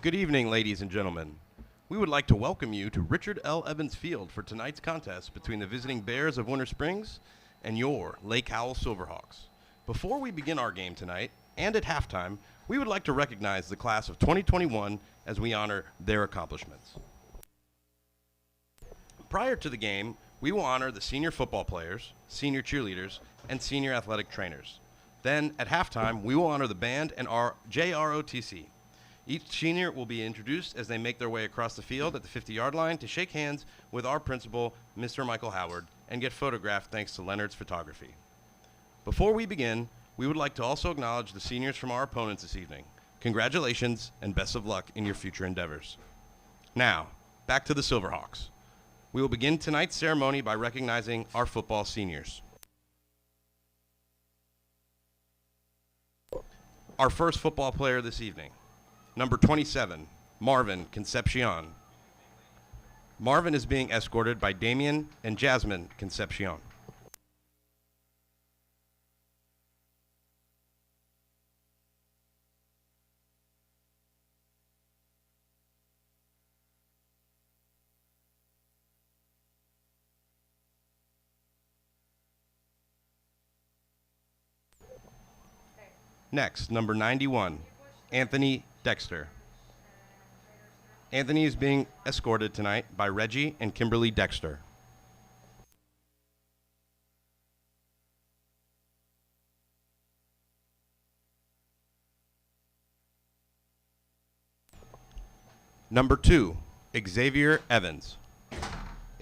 Good evening, ladies and gentlemen. We would like to welcome you to Richard L. Evans Field for tonight's contest between the visiting Bears of Winter Springs and your Lake Howell Silverhawks. Before we begin our game tonight, and at halftime, we would like to recognize the class of 2021 as we honor their accomplishments. Prior to the game, we will honor the senior football players, senior cheerleaders, and senior athletic trainers. Then, at halftime, we will honor the band and our JROTC. Each senior will be introduced as they make their way across the field at the 50-yard line to shake hands with our principal, Mr. Michael Howard, and get photographed thanks to Leonard's photography. Before we begin, we would like to also acknowledge the seniors from our opponents this evening. Congratulations and best of luck in your future endeavors. Now, back to the Silverhawks. We will begin tonight's ceremony by recognizing our football seniors. Our first football player this evening, number 27, Marvin Concepcion. Marvin is being escorted by Damien and Jasmine Concepcion. Next, number 91, Anthony Dexter. Anthony is being escorted tonight by Reggie and Kimberly Dexter. Number 2, Xavier Evans.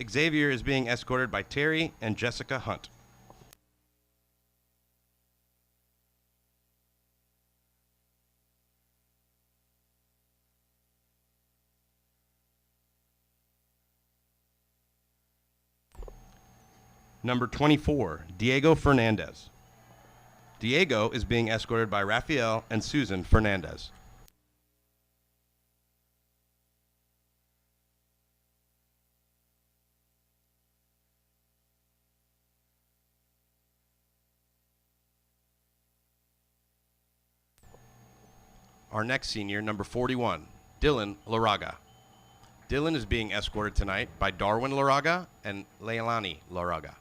Xavier is being escorted by Terry and Jessica Hunt. Number 24, Diego Fernandez. Diego is being escorted by Rafael and Susan Fernandez. Our next senior, number 41, Dylan Laraga. Dylan is being escorted tonight by Darwin Laraga and Leilani Laraga.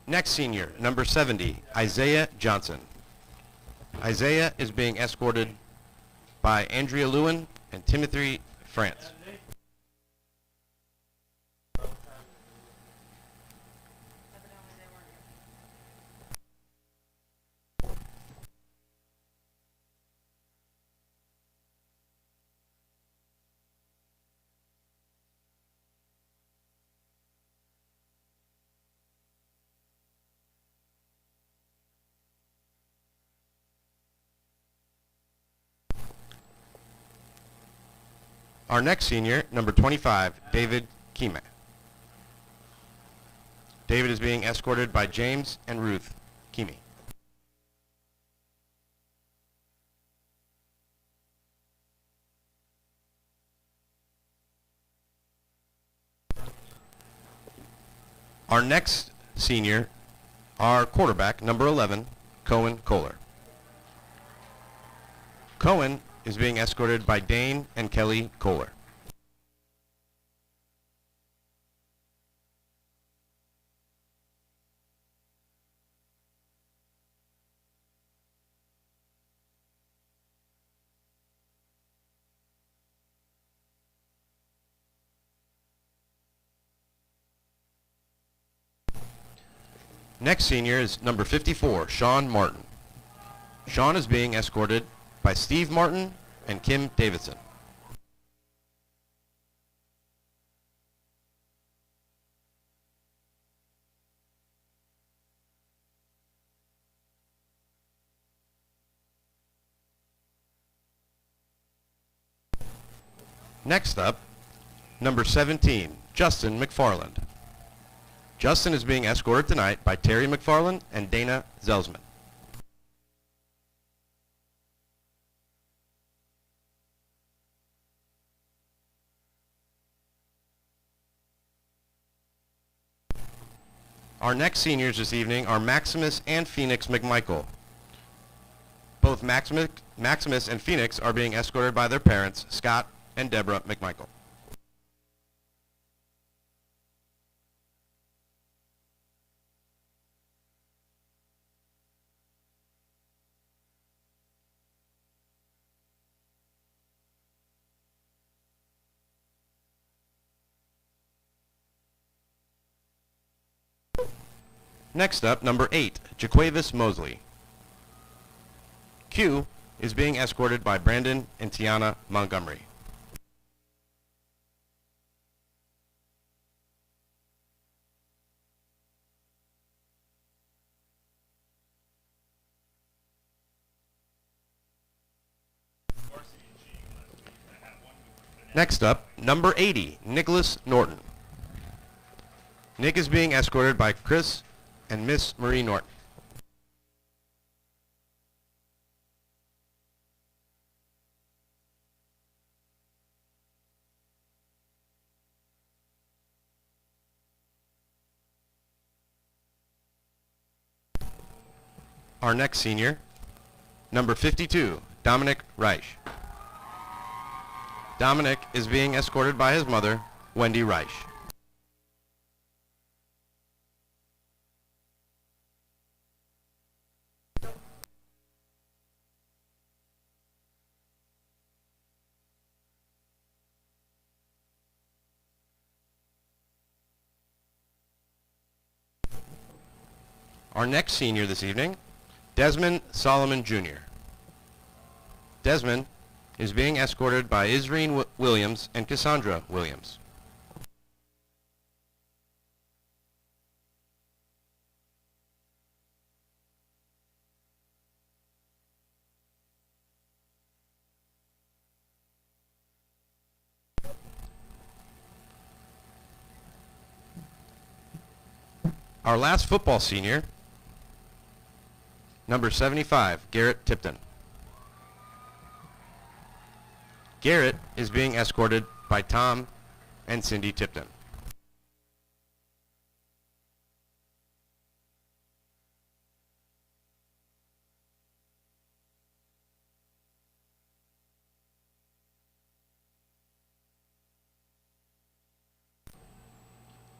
Next senior, number 70, Isaiah Johnson. Isaiah is being escorted by Andrea Lewin and Timothy France. Our next senior, number 25, David Kima. David is being escorted by James and Ruth Kimi. Our next senior, our quarterback, number 11, Cohen Kohler. Cohen is being escorted by Dane and Kelly Kohler. Next senior is number 54, Sean Martin. Sean is being escorted by Steve Martin and Kim Davidson. Next up, number 17, Justin McFarland. Justin is being escorted tonight by Terry McFarland and Dana Zelsman. Our next seniors this evening are Maximus and Phoenix McMichael. Both Maximus and Phoenix are being escorted by their parents, Scott and Deborah McMichael. Next up, number 8, Jaquavis Mosley. Q is being escorted by Brandon and Tiana Montgomery. Next up, number 80, Nicholas Norton. Nick is being escorted by Chris and Miss Marie Norton. Our next senior, number 52, Dominic Reich. Dominic is being escorted by his mother, Wendy Reich. Our next senior this evening, Desmond Solomon Jr. Desmond is being escorted by Isreen Williams and Cassandra Williams. Our last football senior, number 75, Garrett Tipton. Garrett is being escorted by Tom and Cindy Tipton.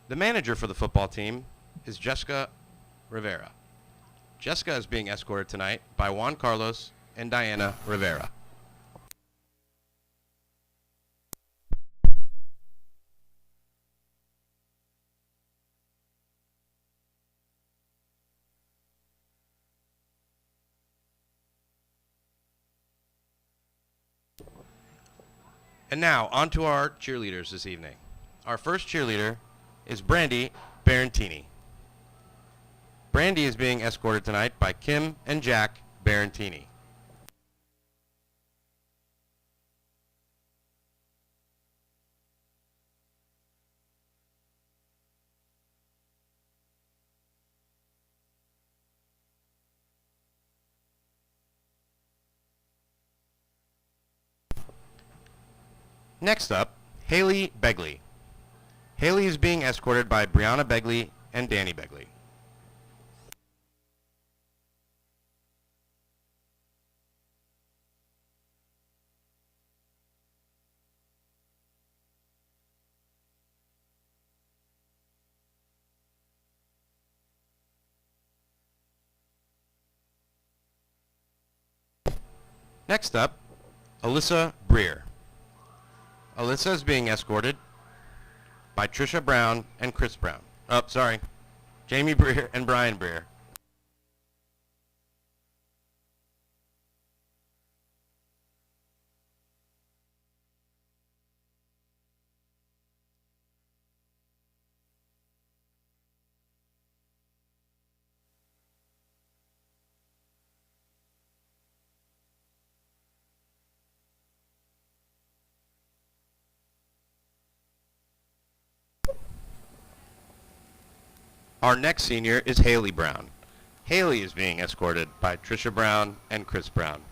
The manager for the football team is Jessica Rivera. Jessica is being escorted tonight by Juan Carlos and Diana Rivera. And now, on to our cheerleaders this evening. Our first cheerleader is Brandy Barentini. Brandy is being escorted tonight by Kim and Jack Barentini. Next up, Haley Begley. Haley is being escorted by Brianna Begley and Danny Begley. Next up, Alyssa Breer. Alyssa is being escorted by Trisha Brown and Chris Brown. Oh, sorry. Jamie Breer and Brian Breer. Our next senior is Haley Brown. Haley is being escorted by Trisha Brown and Chris Brown.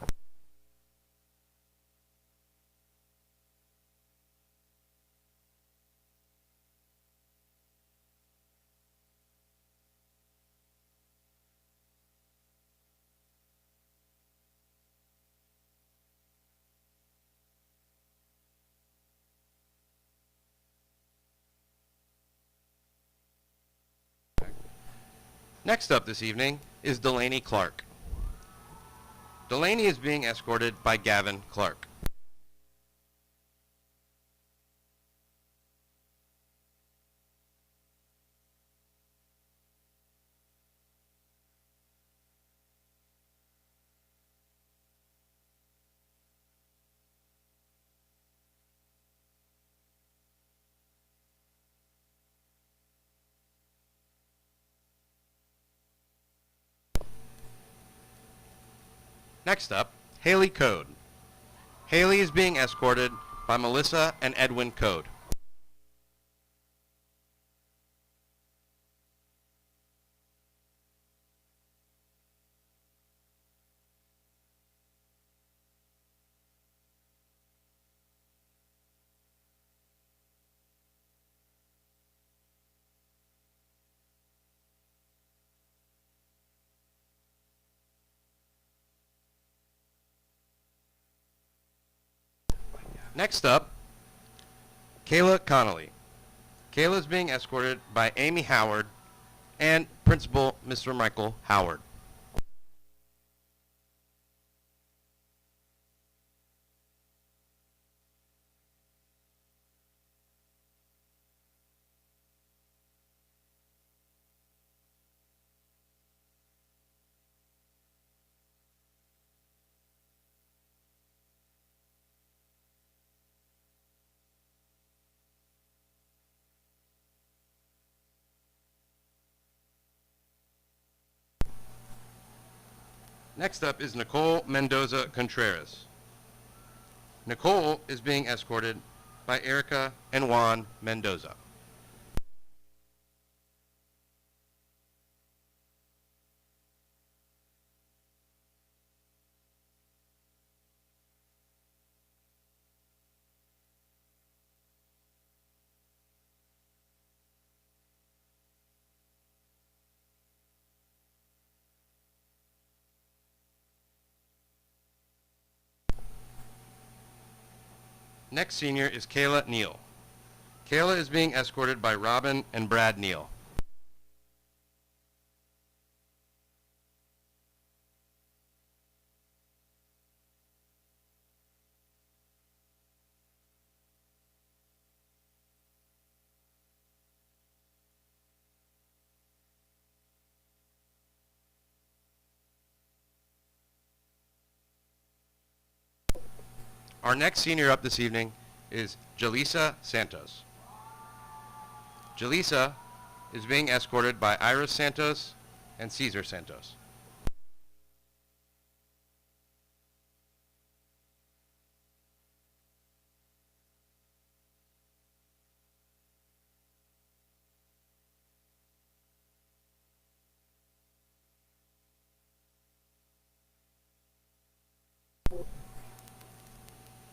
Next up this evening is Delaney Clark. Delaney is being escorted by Gavin Clark. Next up, Haley Code. Haley is being escorted by Melissa and Edwin Code. Next up, Kayla Connolly. Kayla is being escorted by Amy Howard and Principal Mr. Michael Howard. Next up is Nicole Mendoza Contreras. Nicole is being escorted by Erica and Juan Mendoza. Next senior is Kayla Neal. Kayla is being escorted by Robin and Brad Neal. Our next senior up this evening is Jaleesa Santos. Jaleesa is being escorted by Iris Santos and Cesar Santos.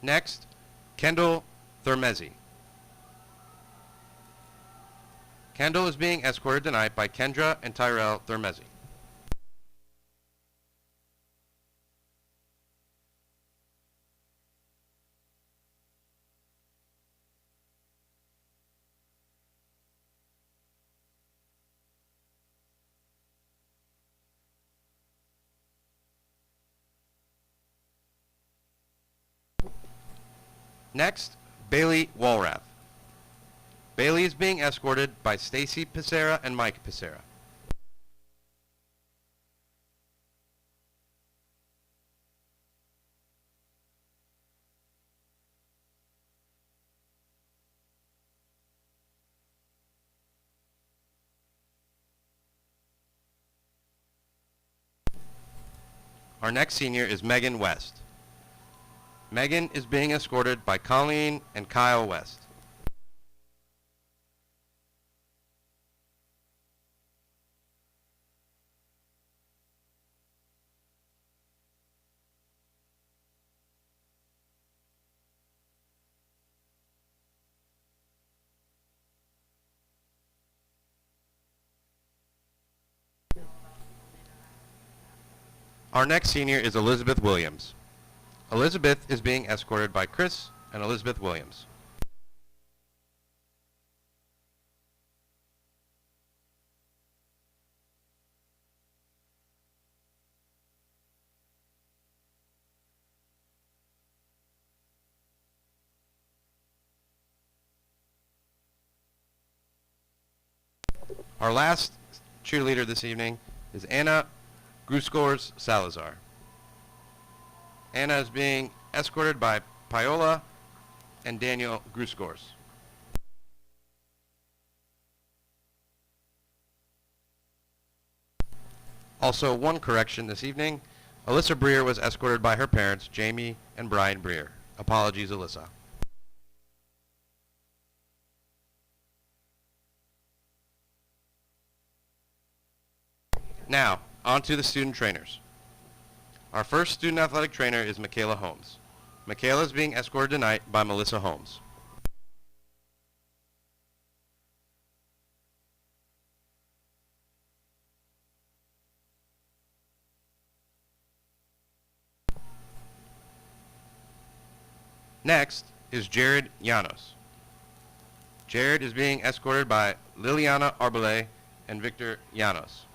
Next, Kendall Thermezi. Kendall is being escorted tonight by Kendra and Tyrell Thermezi. Next, Bailey Walrath. Bailey is being escorted by Stacy Pissarra and Mike Pissarra. Our next senior is Megan West. Megan is being escorted by Colleen and Kyle West. Our next senior is Elizabeth Williams. Elizabeth is being escorted by Chris and Elizabeth Williams. Our last cheerleader this evening is Anna Gruscors Salazar. Anna is being escorted by Paola and Daniel Gruscors. Also, one correction this evening. Alyssa Breer was escorted by her parents, Jamie and Brian Breer. Apologies, Alyssa. Now, on to the student trainers. Our first student athletic trainer is Michaela Holmes. Michaela is being escorted tonight by Melissa Holmes. Next is Jared Llanos. Jared is being escorted by Liliana Arbele and Victor Llanos.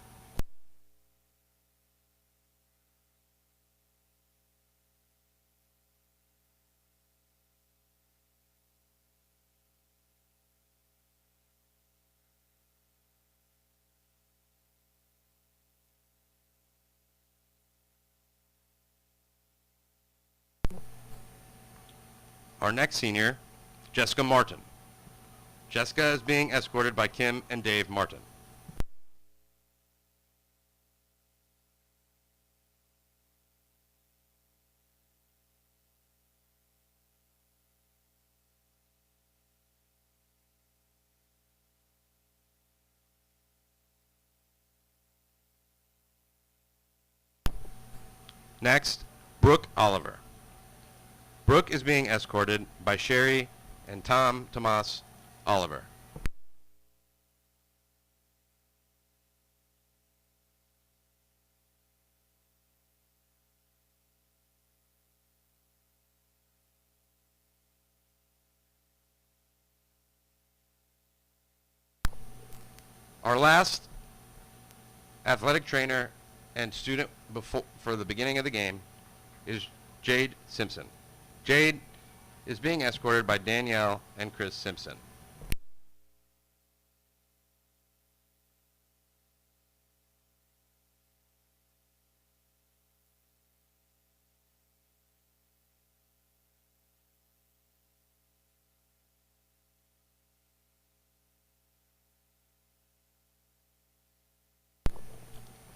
Our next senior, Jessica Martin. Jessica is being escorted by Kim and Dave Martin. Next, Brooke Oliver. Brooke is being escorted by Sherry and Tom Tomas Oliver. Our last athletic trainer and student for the beginning of the game is Jade Simpson. Jade is being escorted by Danielle and Chris Simpson.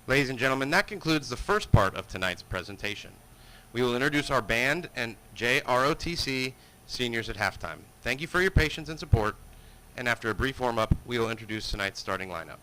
Ladies and gentlemen, that concludes the first part of tonight's presentation. We will introduce our band and JROTC seniors at halftime. Thank you for your patience and support, and after a brief warm-up, we will introduce tonight's starting lineup.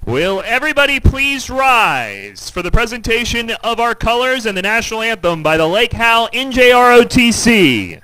Will everybody please rise for the presentation of our colors and the national anthem by the Lake Howell NJROTC.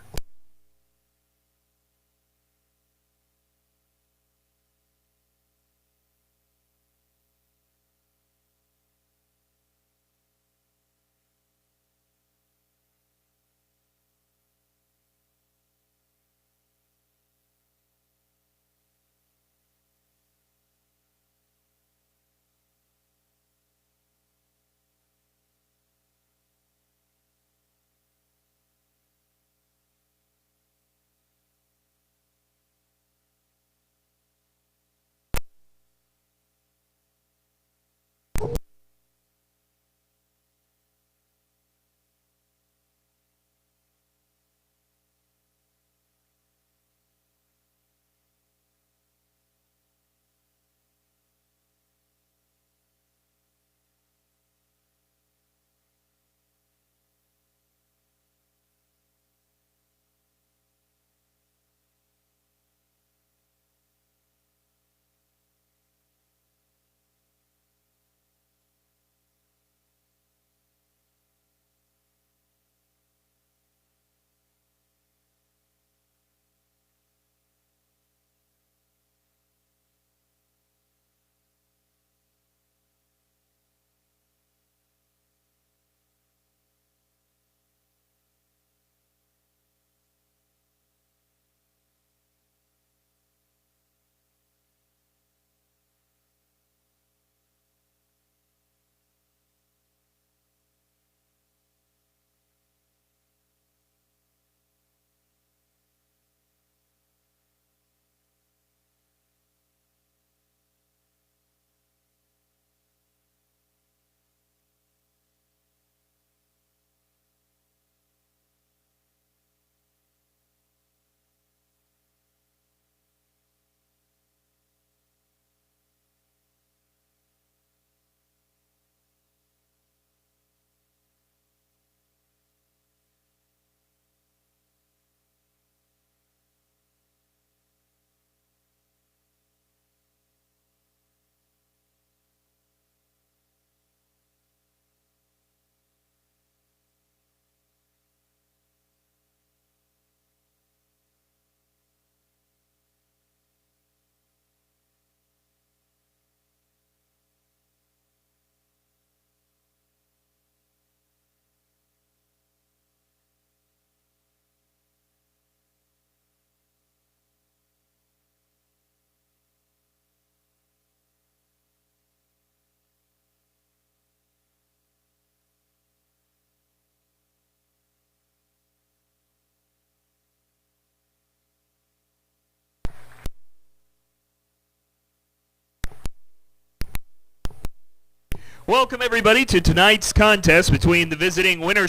Welcome, everybody, to tonight's contest between the visiting Winter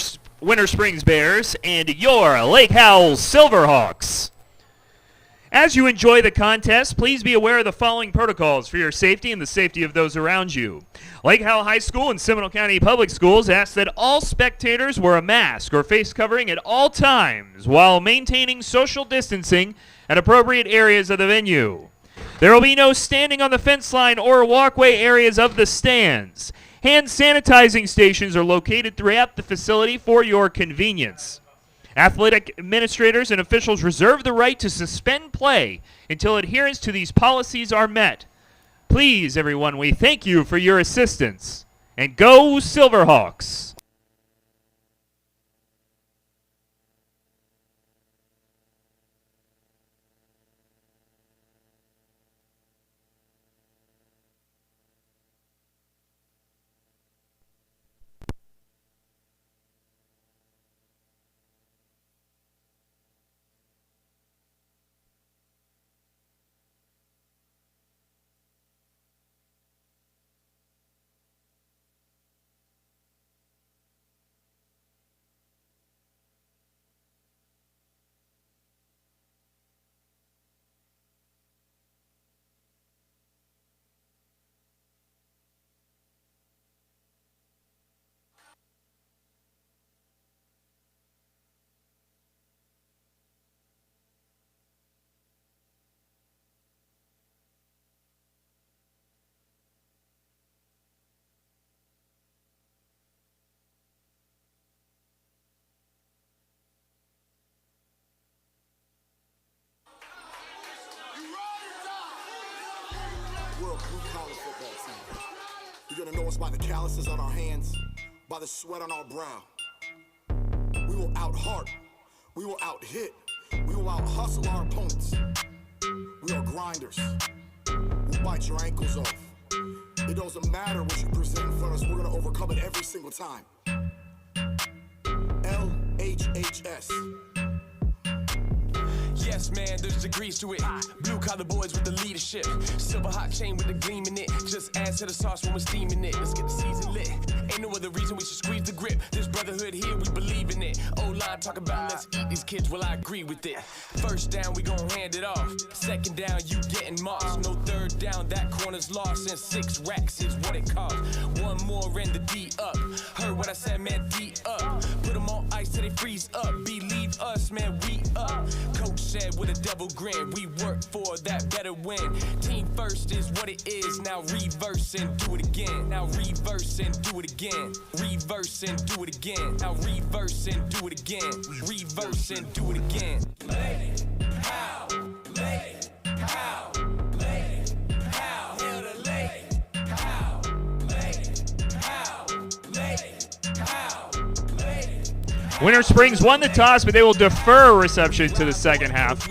Springs Bears and your Lake Howell Silverhawks. As you enjoy the contest, please be aware of the following protocols for your safety and the safety of those around you. Lake Howell High School and Seminole County Public Schools ask that all spectators wear a mask or face covering at all times while maintaining social distancing at appropriate areas of the venue. There will be no standing on the fence line or walkway areas of the stands. Hand sanitizing stations are located throughout the facility for your convenience. Athletic administrators and officials reserve the right to suspend play until adherence to these policies are met. Please, everyone, we thank you for your assistance. And go Silverhawks! We're a blue-collar football team. You're gonna know us by the calluses on our hands, by the sweat on our brow. We will out-heart, we will out-hit, we will out-hustle our opponents. We are grinders. We'll bite your ankles off. It doesn't matter what you present in front of us, we're gonna overcome it every single time. LHHS. Yes, man, there's degrees to it. Blue collar boys with the leadership. Silver hot chain with the gleam in it. Just add to the sauce when we're steaming it. Let's get the season lit. Ain't no other reason we should squeeze the grip. This brotherhood here, we believe in it. O-line talk about let's eat these kids, well, I agree with it. First down, we gon' hand it off. Second down, you getting mossed. No third down, that corner's lost. And 6 racks is what it costs. One more and the D up. Heard what I said, man, D up. Put them on ice till they freeze up. Believe us, man, we up. Coach said with a double grin, we work for that better win. Team first is what it is. Now reverse and do it again. Now reverse and do it again. Reverse and do it again. Now reverse and do it again. Reverse and do it again. Lay it, how, lay it, how, lay it, how, hell to lay it, how, lay it, how, lay it, how, lay it. Winter Springs won the toss, but they will defer reception to the second half.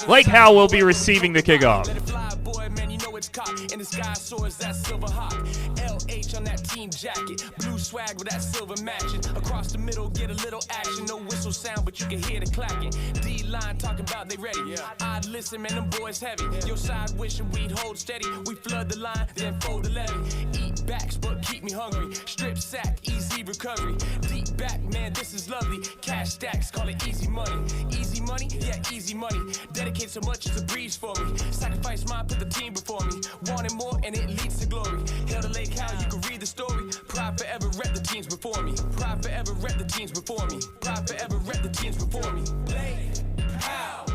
Lake Howell will be receiving the kickoff. Let it fly, boy, man, you know it's cocked. In the sky soars that silver hawk. LH on that team jacket. Blue swag with that silver matching. Across the middle, get a little action. No whistle sound, but you can hear the clacking. D-line talking about they ready. I'd listen, man, them boys heavy. Your side wishing we'd hold steady. We flood the line, then fold the levy. Eat backs, but keep me hungry. Strip sack, easy recovery. Deep back, man, this is lovely. Cash stacks, call it easy money. Easy money? Yeah, easy money. Dedicate so much, it's a breeze for me. Sacrifice mine, put the team before me. Wanting more, and it leads to glory. Hail to Lake Howell, you can read the story. Pride forever rep the teams before me. Pride forever rep the teams before me. Pride forever rep the teams before me. Lay it, how,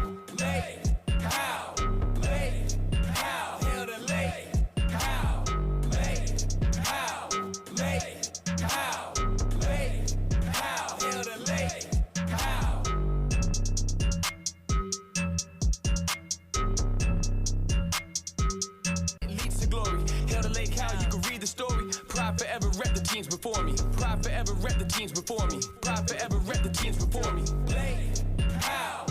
lay it, how, lay it, how. Hail to lay it, how, lay it, how, lay it, how, lay it, how. Hail to lay it, how. It leads to glory. Hail to Lake Howell, you can read the story. Pride forever rep the teams before me. Pride forever rep the teams before me. Pride forever rep the teams before me. Lay it, how,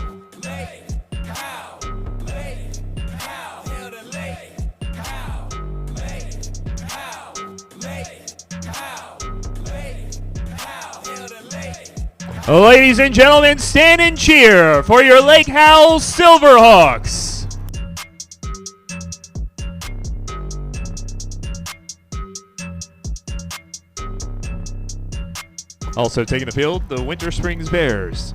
lay it, how, lay it, how. Hail to lay it, how, lay it, how, lay it, how, lay it, how. Hail to lay it. Ladies and gentlemen, stand and cheer for your Lake Howell Silverhawks. Also taking the field, the Winter Springs Bears.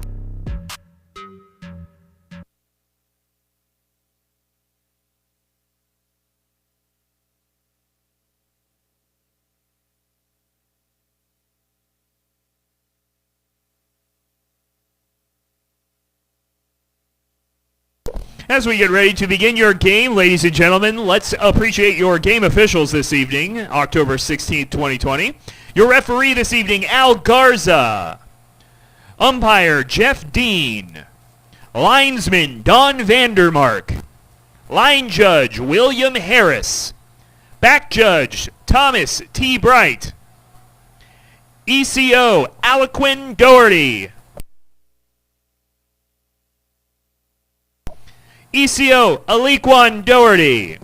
As we get ready to begin your game, ladies and gentlemen, let's appreciate your game officials this evening, October 16th, 2020. Your referee this evening, Al Garza. Umpire, Jeff Dean. Linesman, Don Vandermark. Line judge, William Harris. Back judge, Thomas T. Bright. ECO, Aliquin Doherty. ECO, Aliquan Doherty.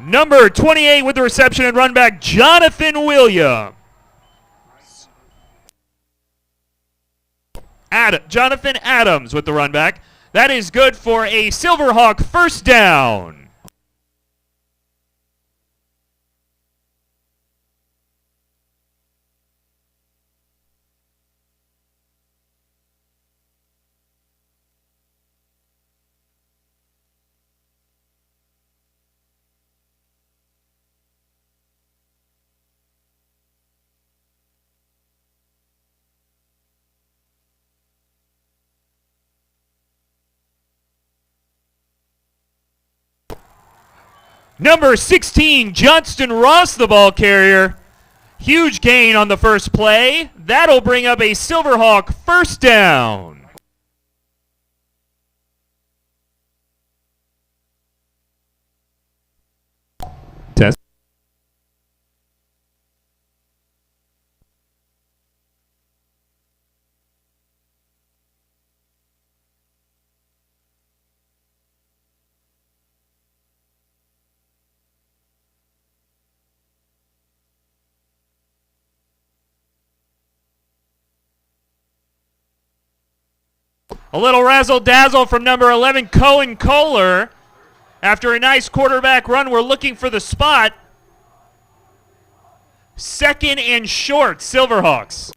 Number 28 with the reception and run back, Jonathan Williams. Jonathan Adams with the run back. That is good for a Silverhawk first down. Number 16, Johnston Ross, the ball carrier. Huge gain on the first play. That'll bring up a Silverhawk first down. Test. A little razzle-dazzle from number 11, Cohen Kohler. After a nice quarterback run, we're looking for the spot. Second and short, Silverhawks.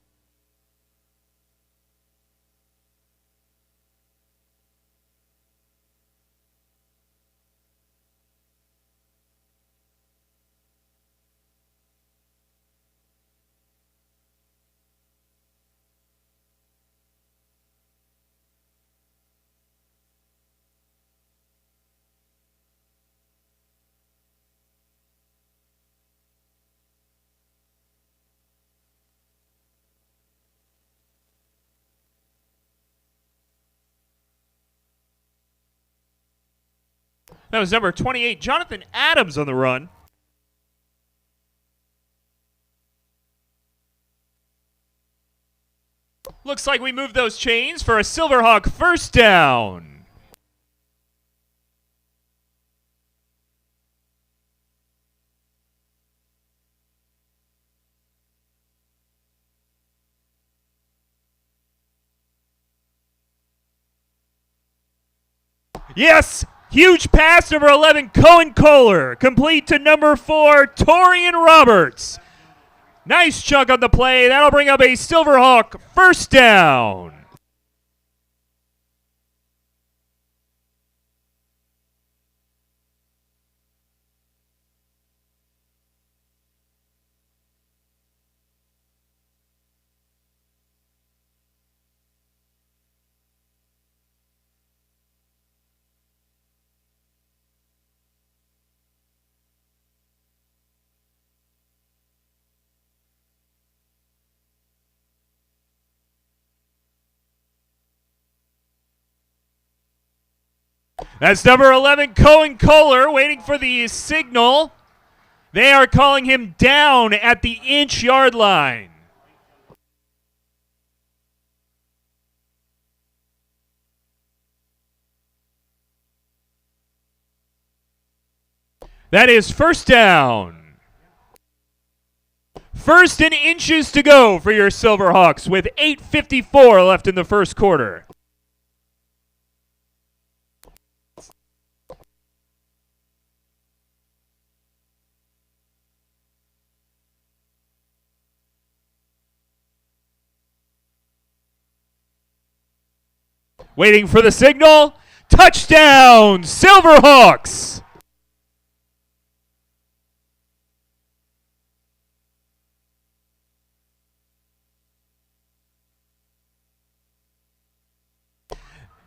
That was number 28, Jonathan Adams on the run. Looks like we moved those chains for a Silverhawk first down. Yes! Huge pass, number 11, Cohen Kohler. Complete to number 4, Torian Roberts. Nice chunk on the play. That'll bring up a Silverhawk first down. That's number 11, Cohen Kohler, waiting for the signal. They are calling him down at the inch-yard line. That is first down. First and inches to go for your Silverhawks with 8:54 left in the first quarter. Waiting for the signal. Touchdown, Silverhawks!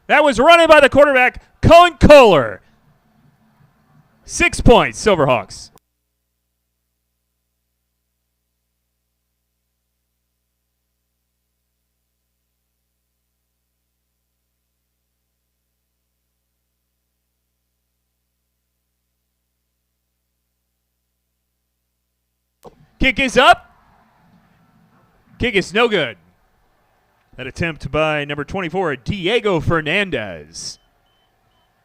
That was running by the quarterback, Cohen Kohler. 6 points, Silverhawks. Kick is up. Kick is no good. That attempt by number 24, Diego Fernandez.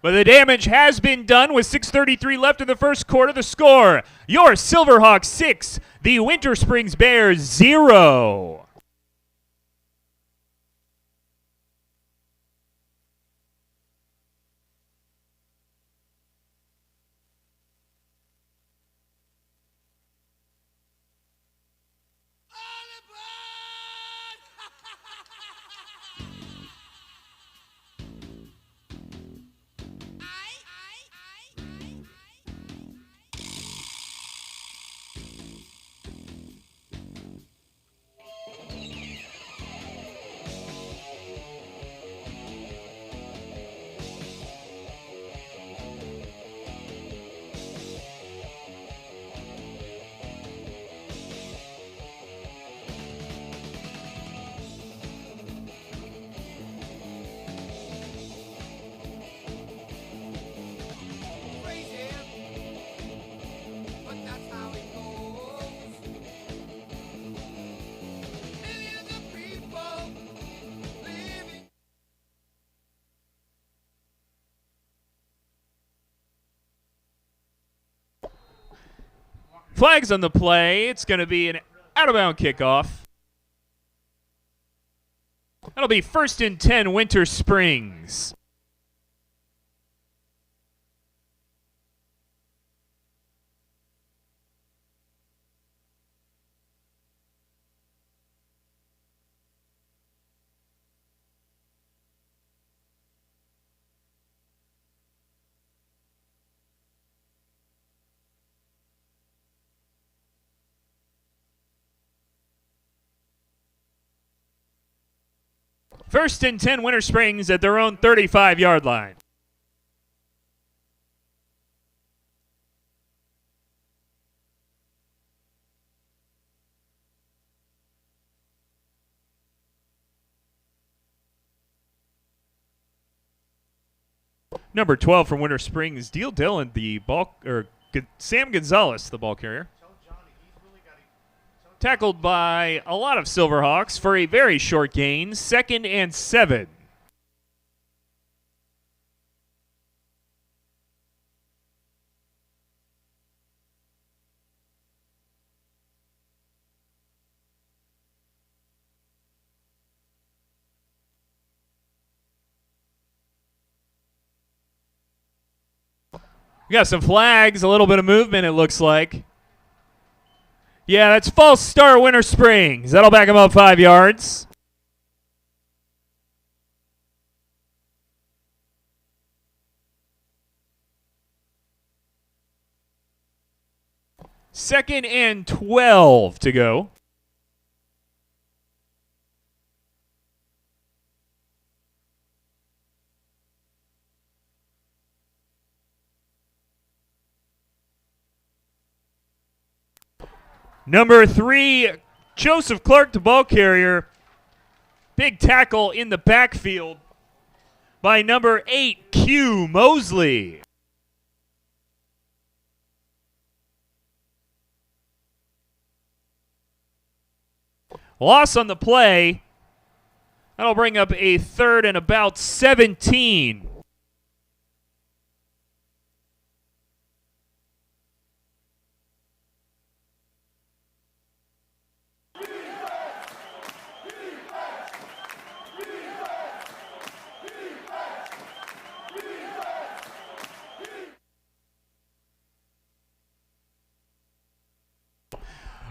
But the damage has been done with 6:33 left in the first quarter. The score, your Silverhawks 6, the Winter Springs Bears 0. Flags on the play. It's going to be an out-of-bound kickoff. That'll be 1st and 10, Winter Springs. First and 10, Winter Springs at their own 35-yard line. Number 12 from Winter Springs, Deal Dillon, Sam Gonzalez, the ball carrier. Tackled by a lot of Silverhawks for a very short gain, 2nd and 7. We got some flags, a little bit of movement, it looks like. Yeah, that's false start, Winter Springs. That'll back him up 5 yards. Second and 12 to go. Number 3, Joseph Clark, the ball carrier. Big tackle in the backfield by number 8, Q Mosley. Loss on the play. That'll bring up a 3rd and about 17.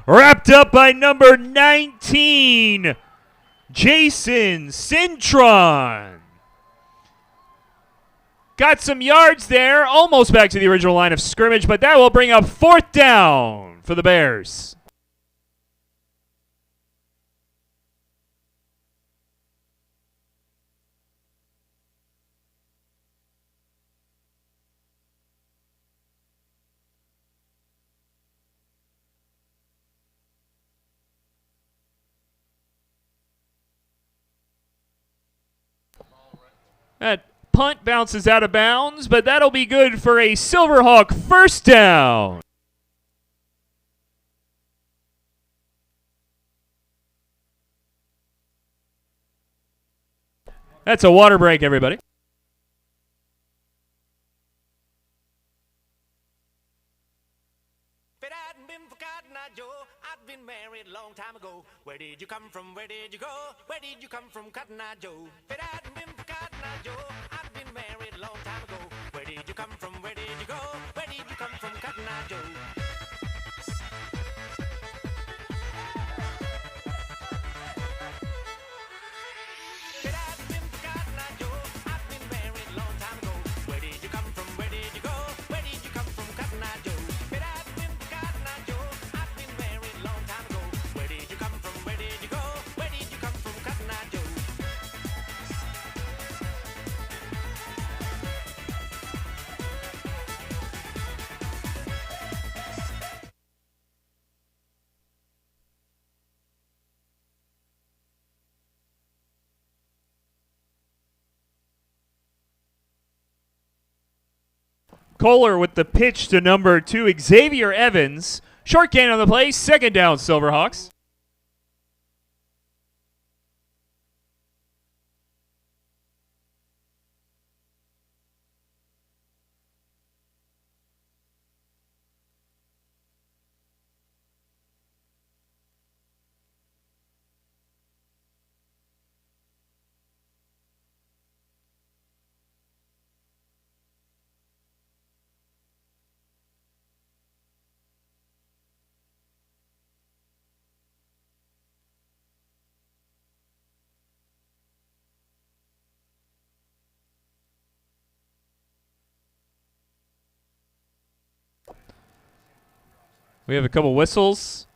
Wrapped up by number 19, Jason Cintron. Got some yards there, almost back to the original line of scrimmage, but that will bring up 4th down for the Bears. That punt bounces out of bounds, but that'll be good for a Silverhawk 1st down. That's a water break, everybody. Long time ago, where did you come from? Where did you go? Where did you come from, Cotton Eye Joe? If it hadn't been for Cotton Eye Joe, I'd been married a long time ago. Where did you come from? Where did you go? Where did you come from, Cotton Eye Joe? If it hadn't been for Cotton Eye Joe, I'd been married a long time ago. Where did you come from? Where did you go? Where did you come from, Cotton Eye Joe? If it hadn't been for Cotton Eye Joe, I'd been married a long time ago. Where did you come from? Where did you go? Where did you come from, Cotton Eye Joe? Kohler with the pitch to number 2, Xavier Evans. Short gain on the play, 2nd down, Silverhawks. We have a couple whistles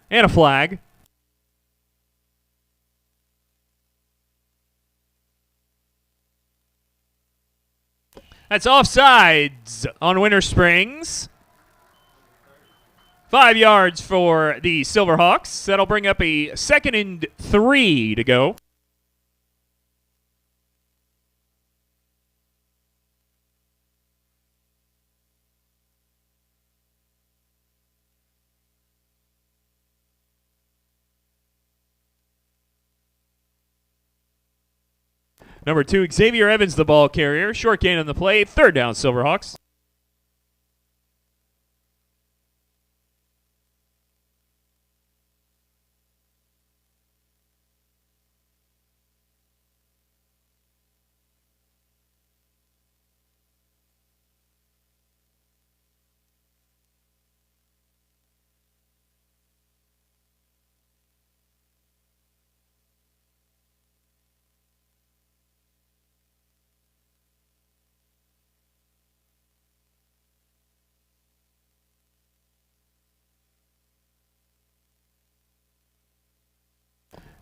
and a flag. That's offsides on Winter Springs. 5 yards for the Silverhawks. That'll bring up a 2nd and 3 to go. Number 2, Xavier Evans, the ball carrier. Short gain on the play. 3rd down, Silverhawks.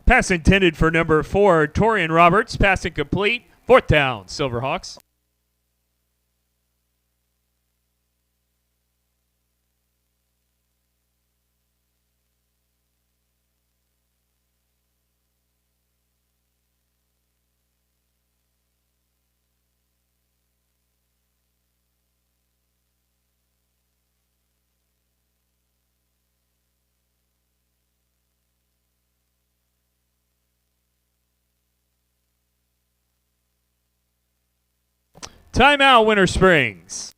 Pass intended for number 4, Torian Roberts. Pass incomplete. 4th down, Silverhawks. Timeout, Winter Springs.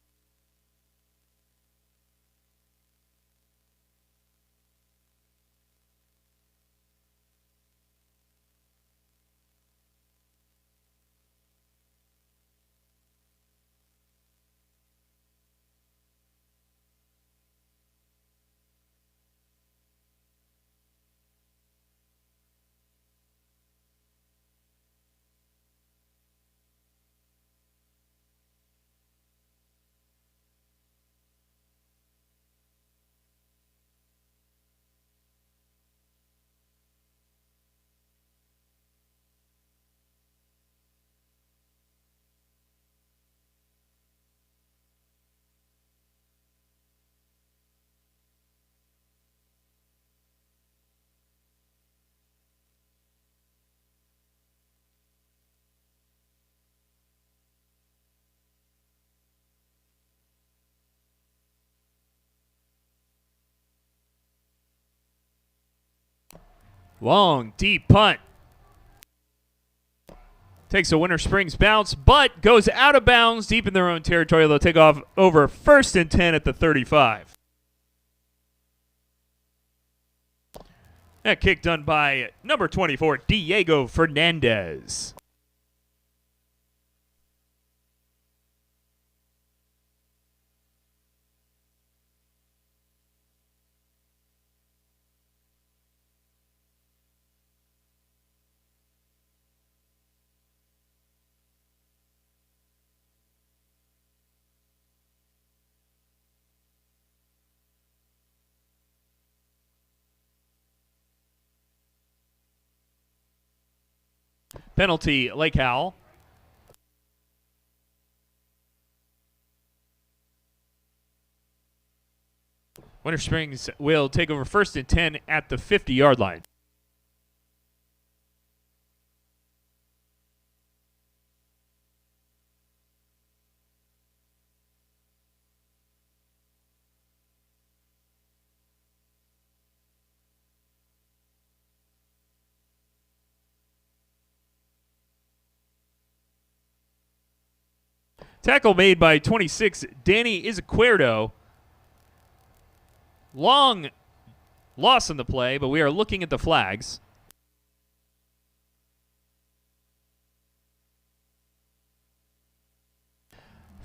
Long, deep punt. Takes a Winter Springs bounce, but goes out of bounds deep in their own territory. They'll take off over 1st and 10 at the 35. That kick done by number 24, Diego Fernandez. Penalty, Lake Howell. Winter Springs will take over 1st and 10 at the 50-yard line. Tackle made by 26, Danny Izquierdo. Long loss in the play, but we are looking at the flags.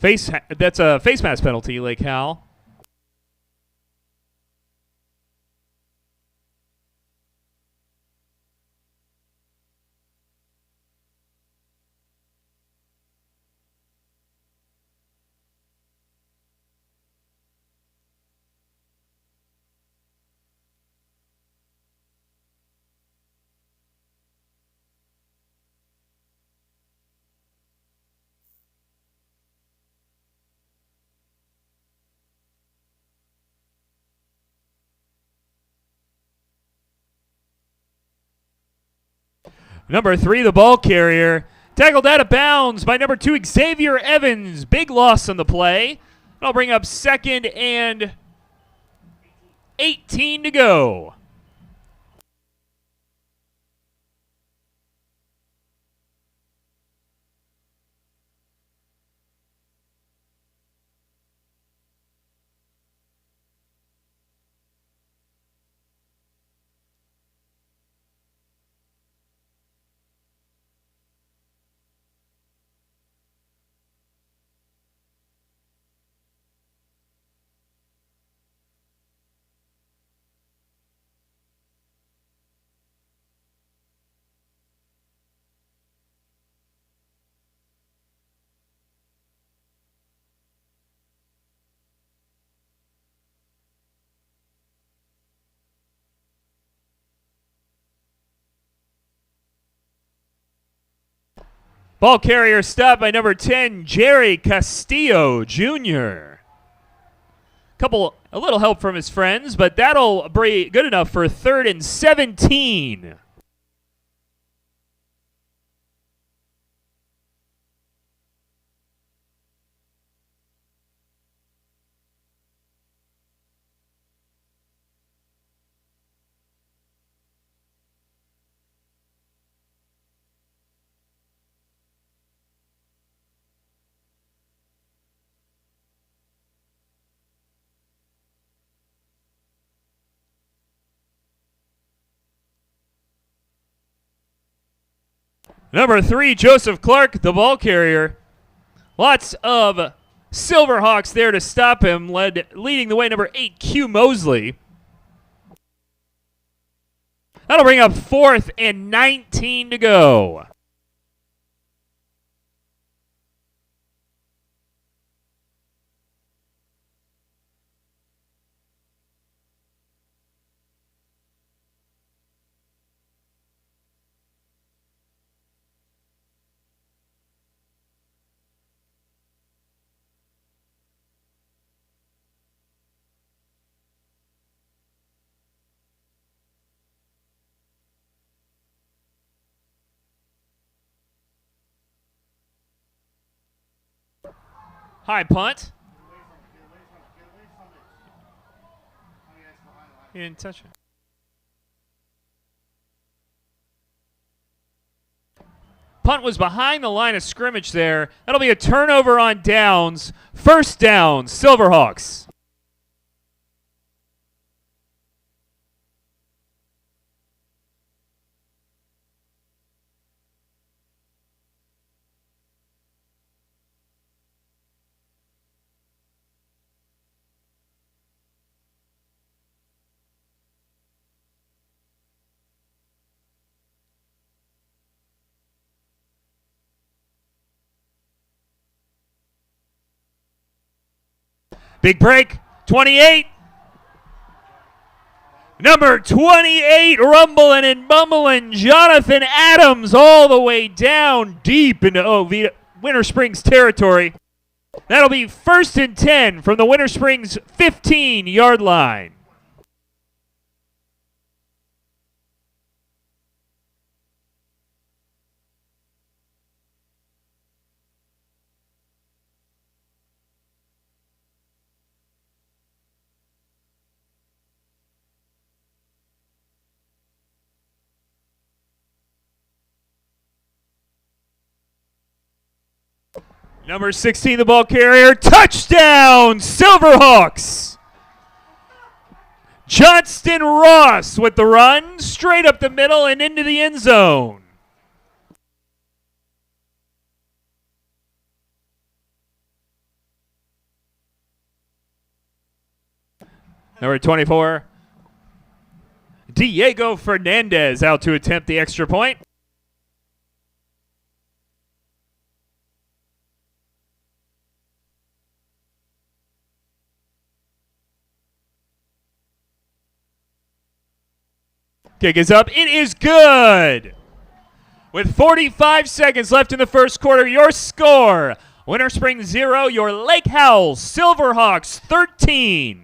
That's a face mask penalty, Lake Howell. Number 3, the ball carrier. Tackled out of bounds by number 2, Xavier Evans. Big loss on the play. That'll bring up 2nd and 18 to go. Ball carrier stopped by number 10, Jerry Castillo Jr. A little help from his friends, but that'll be good enough for 3rd and 17. Number 3, Joseph Clark, the ball carrier. Lots of Silverhawks there to stop him, leading the way, number 8, Q Mosley. That'll bring up 4th and 19 to go. High punt. He didn't touch it. Punt was behind the line of scrimmage there. That'll be a turnover on downs. 1st down, Silverhawks. Big break, 28. Number 28, rumbling and bumbling, Jonathan Adams all the way down deep into Winter Springs territory. That'll be 1st and 10 from the Winter Springs 15-yard line. Number 16, the ball carrier. Touchdown, Silverhawks! Johnston Ross with the run, straight up the middle and into the end zone. Number 24, Diego Fernandez out to attempt the extra point. Kick is up. It is good. With 45 seconds left in the first quarter, your score, Winter Springs 0, your Lake Howell Silverhawks 13.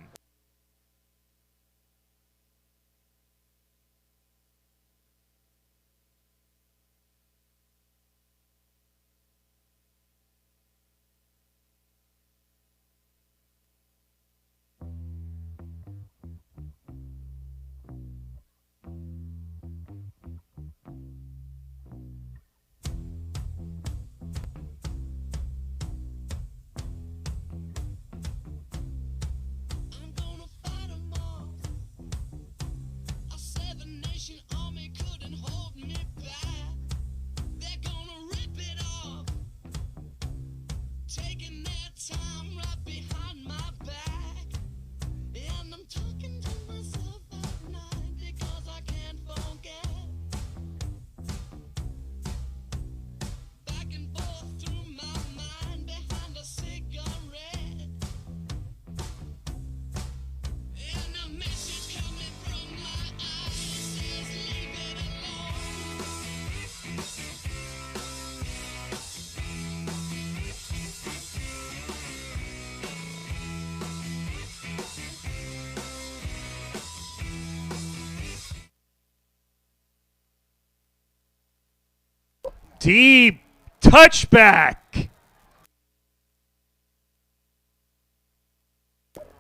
Deep touchback.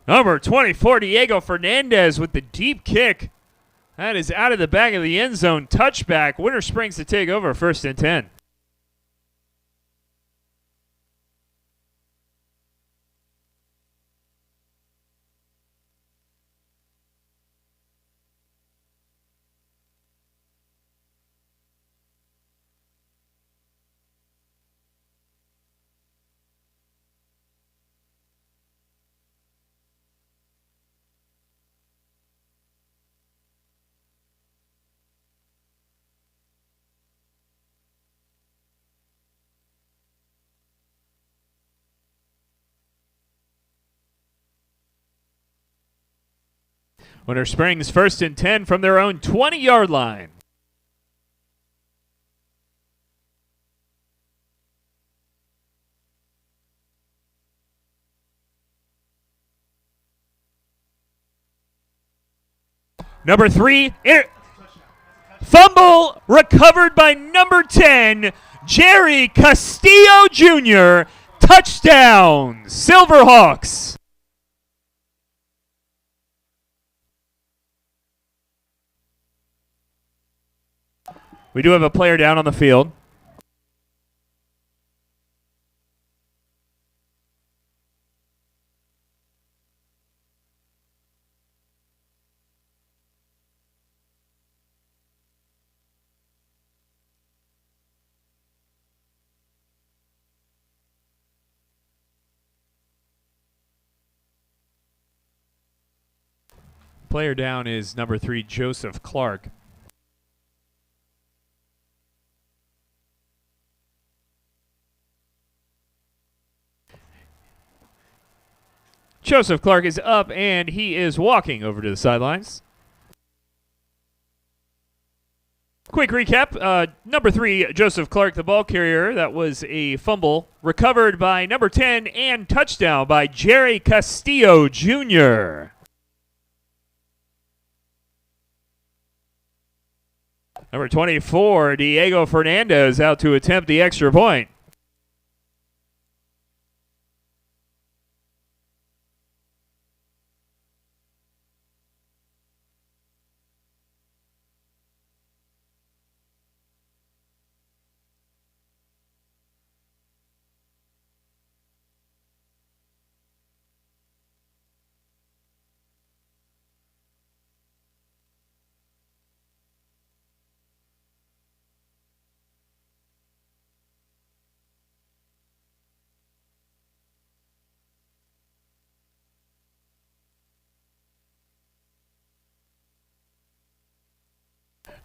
Number 24, Diego Fernandez with the deep kick. That is out of the back of the end zone. Touchback. Winter Springs to take over, 1st and 10. Winter Springs 1st and 10 from their own 20-yard line. Number 3, fumble recovered by number 10, Jerry Castillo Jr. Touchdown, Silverhawks. We do have a player down on the field. Player down is number 3, Joseph Clark. Joseph Clark is up, and he is walking over to the sidelines. Quick recap. Number 3, Joseph Clark, the ball carrier. That was a fumble recovered by number 10 and touchdown by Jerry Castillo Jr. Number 24, Diego Fernandez out to attempt the extra point.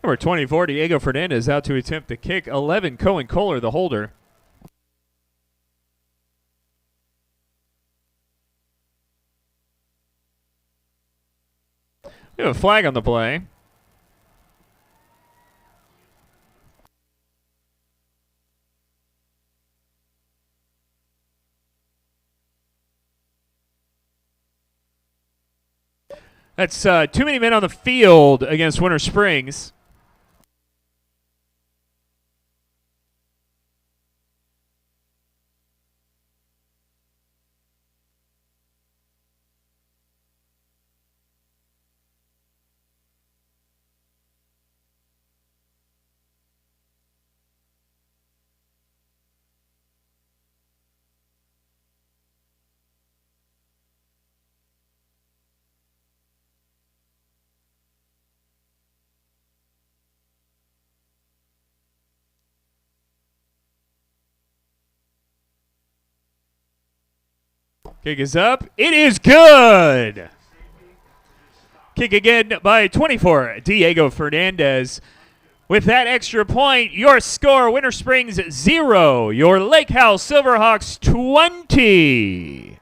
Number 24, Diego Fernandez out to attempt the kick. 11, Cohen Kohler, the holder. We have a flag on the play. That's too many men on the field against Winter Springs. Kick is up. It is good. Kick again by 24, Diego Fernandez. With that extra point, your score, Winter Springs 0, your Lake Howell Silverhawks 20.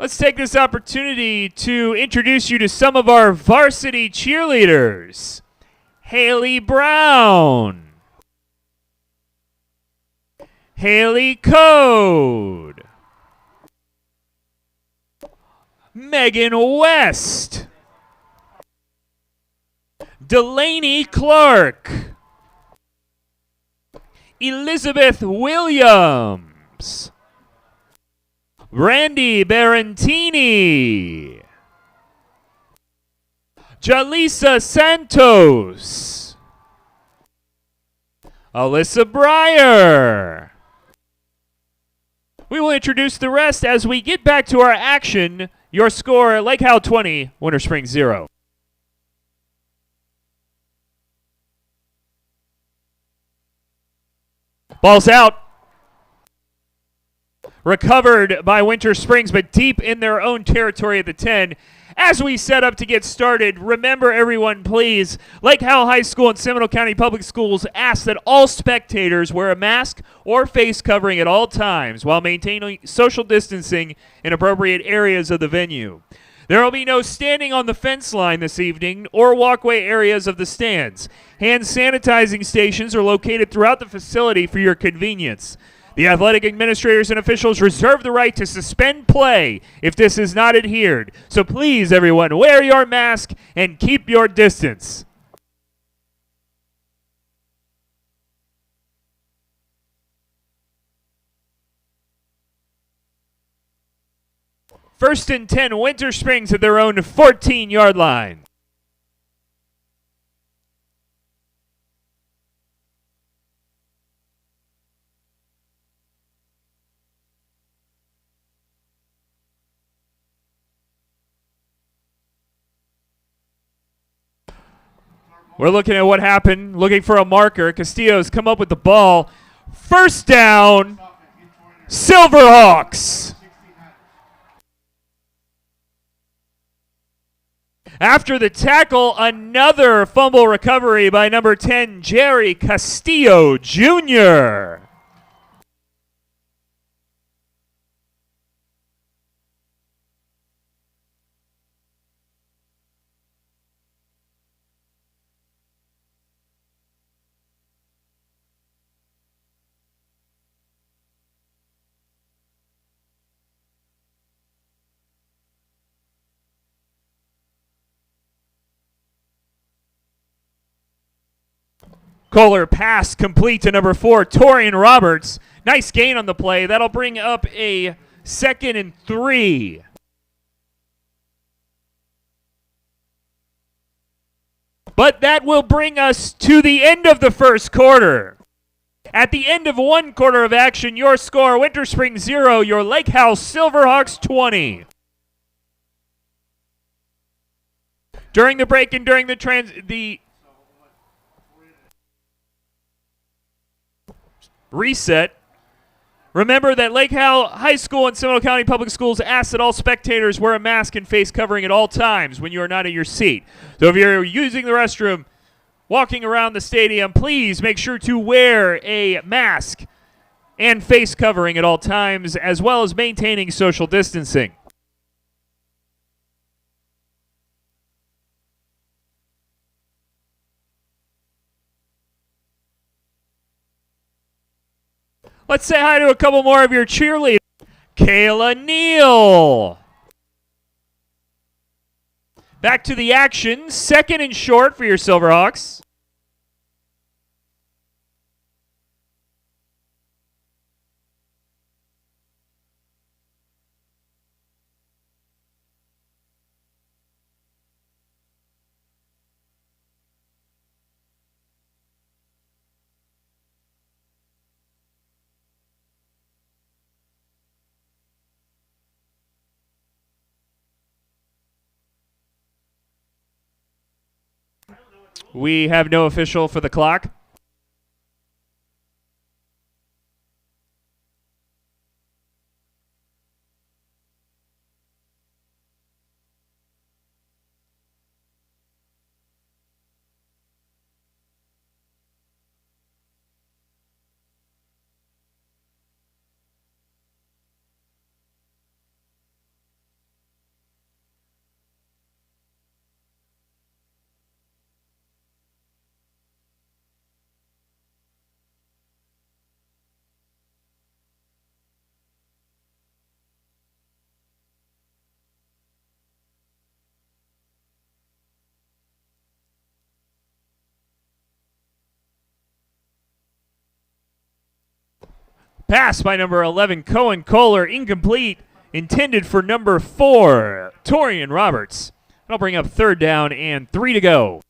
Let's take this opportunity to introduce you to some of our varsity cheerleaders. Haley Brown. Haley Code. Megan West. Delaney Clark. Elizabeth Williams. Randy Barantini. Jalisa Santos. Alyssa Breyer. We will introduce the rest as we get back to our action. Your score, Lake Howell 20, Winter Springs 0. Ball's out. Recovered by Winter Springs, but deep in their own territory at the 10. As we set up to get started, remember everyone, please, Lake Howell High School and Seminole County Public Schools ask that all spectators wear a mask or face covering at all times while maintaining social distancing in appropriate areas of the venue. There will be no standing on the fence line this evening or walkway areas of the stands. Hand sanitizing stations are located throughout the facility for your convenience. The athletic administrators and officials reserve the right to suspend play if this is not adhered. So please, everyone, wear your mask and keep your distance. First and 10, Winter Springs at their own 14-yard line. We're looking at what happened, looking for a marker. Castillo's come up with the ball. First down, Silverhawks. After the tackle, another fumble recovery by number 10, Jerry Castillo Jr. Kohler pass complete to number 4, Torian Roberts. Nice gain on the play. That'll bring up a 2nd and 3. But that will bring us to the end of the first quarter. At the end of one quarter of action, your score, Winter Springs 0, your Lake Howell Silverhawks 20. During the break and during the reset, remember that Lake Howell High School and Seminole County Public Schools ask that all spectators wear a mask and face covering at all times when you are not in your seat. So if you're using the restroom, walking around the stadium, please make sure to wear a mask and face covering at all times, as well as maintaining social distancing. Let's say hi to a couple more of your cheerleaders. Kayla Neal. Back to the action. 2nd and short for your Silverhawks. We have no official for the clock. Pass by number 11, Cohen Kohler, incomplete. Intended for number 4, Torian Roberts. That'll bring up 3rd down and 3 to go.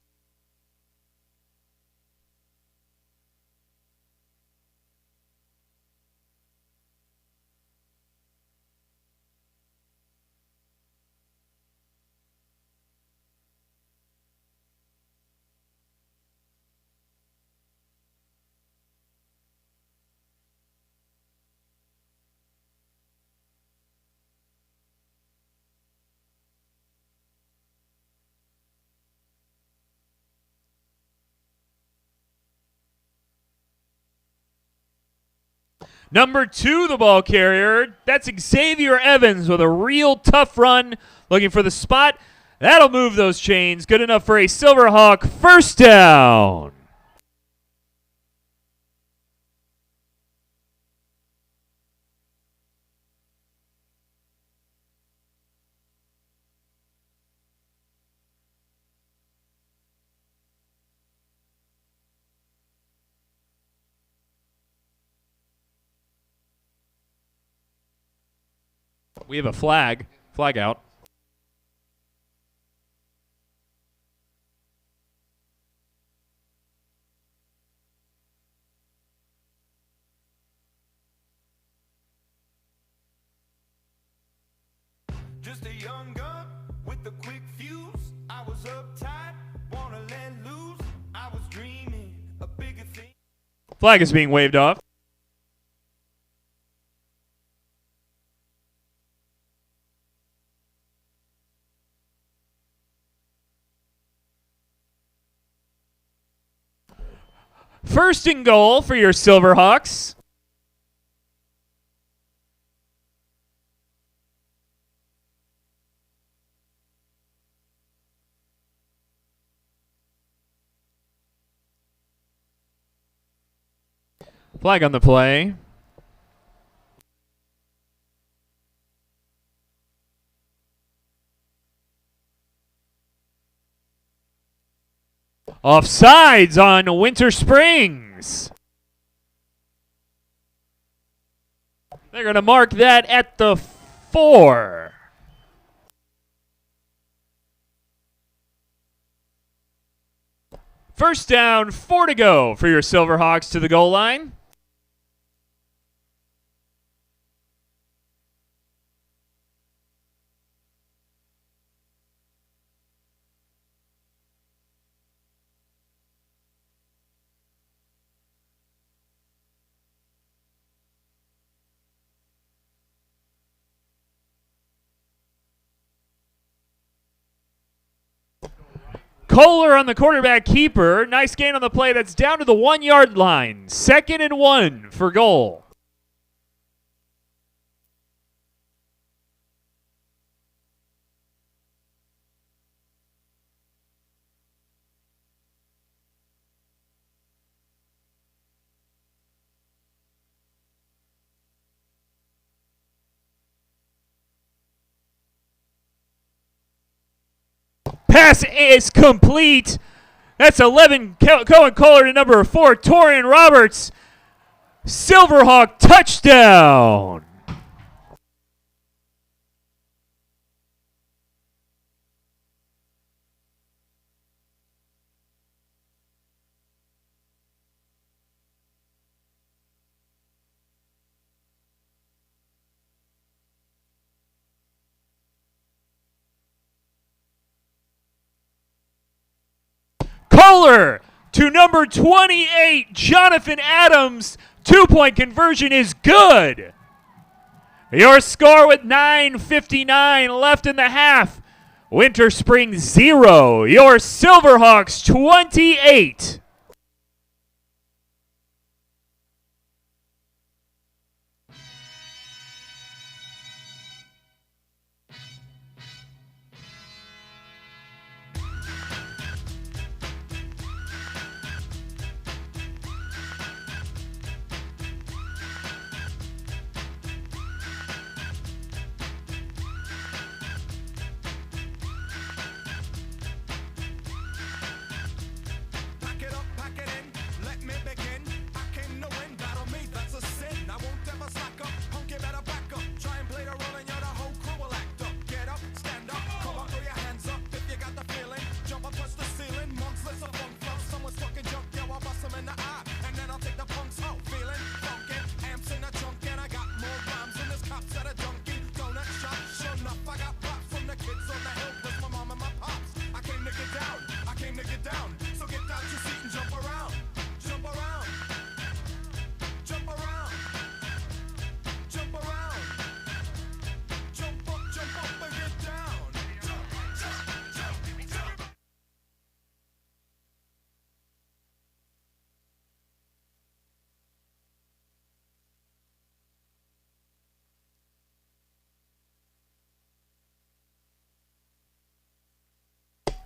Number 2, the ball carrier. That's Xavier Evans with a real tough run, looking for the spot. That'll move those chains. Good enough for a Silverhawk first down. We have a flag. Flag out. Just a young gun with a quick fuse. I was uptight, wanna let loose. I was dreaming a bigger thing. Flag is being waved off. First and goal for your Silverhawks. Flag on the play. Offsides on Winter Springs. They're going to mark that at the 4. First down, 4 to go for your Silverhawks to the goal line. Kohler on the quarterback keeper. Nice gain on the play. That's down to the 1-yard line. 2nd and 1 for goal. Pass is complete. That's 11, Cohen Kohler to number 4, Torian Roberts. Silverhawk touchdown. Kohler to number 28, Jonathan Adams. 2-point conversion is good. Your score with 9:59 left in the half. Winter Springs 0. Your Silverhawks 28. Pack it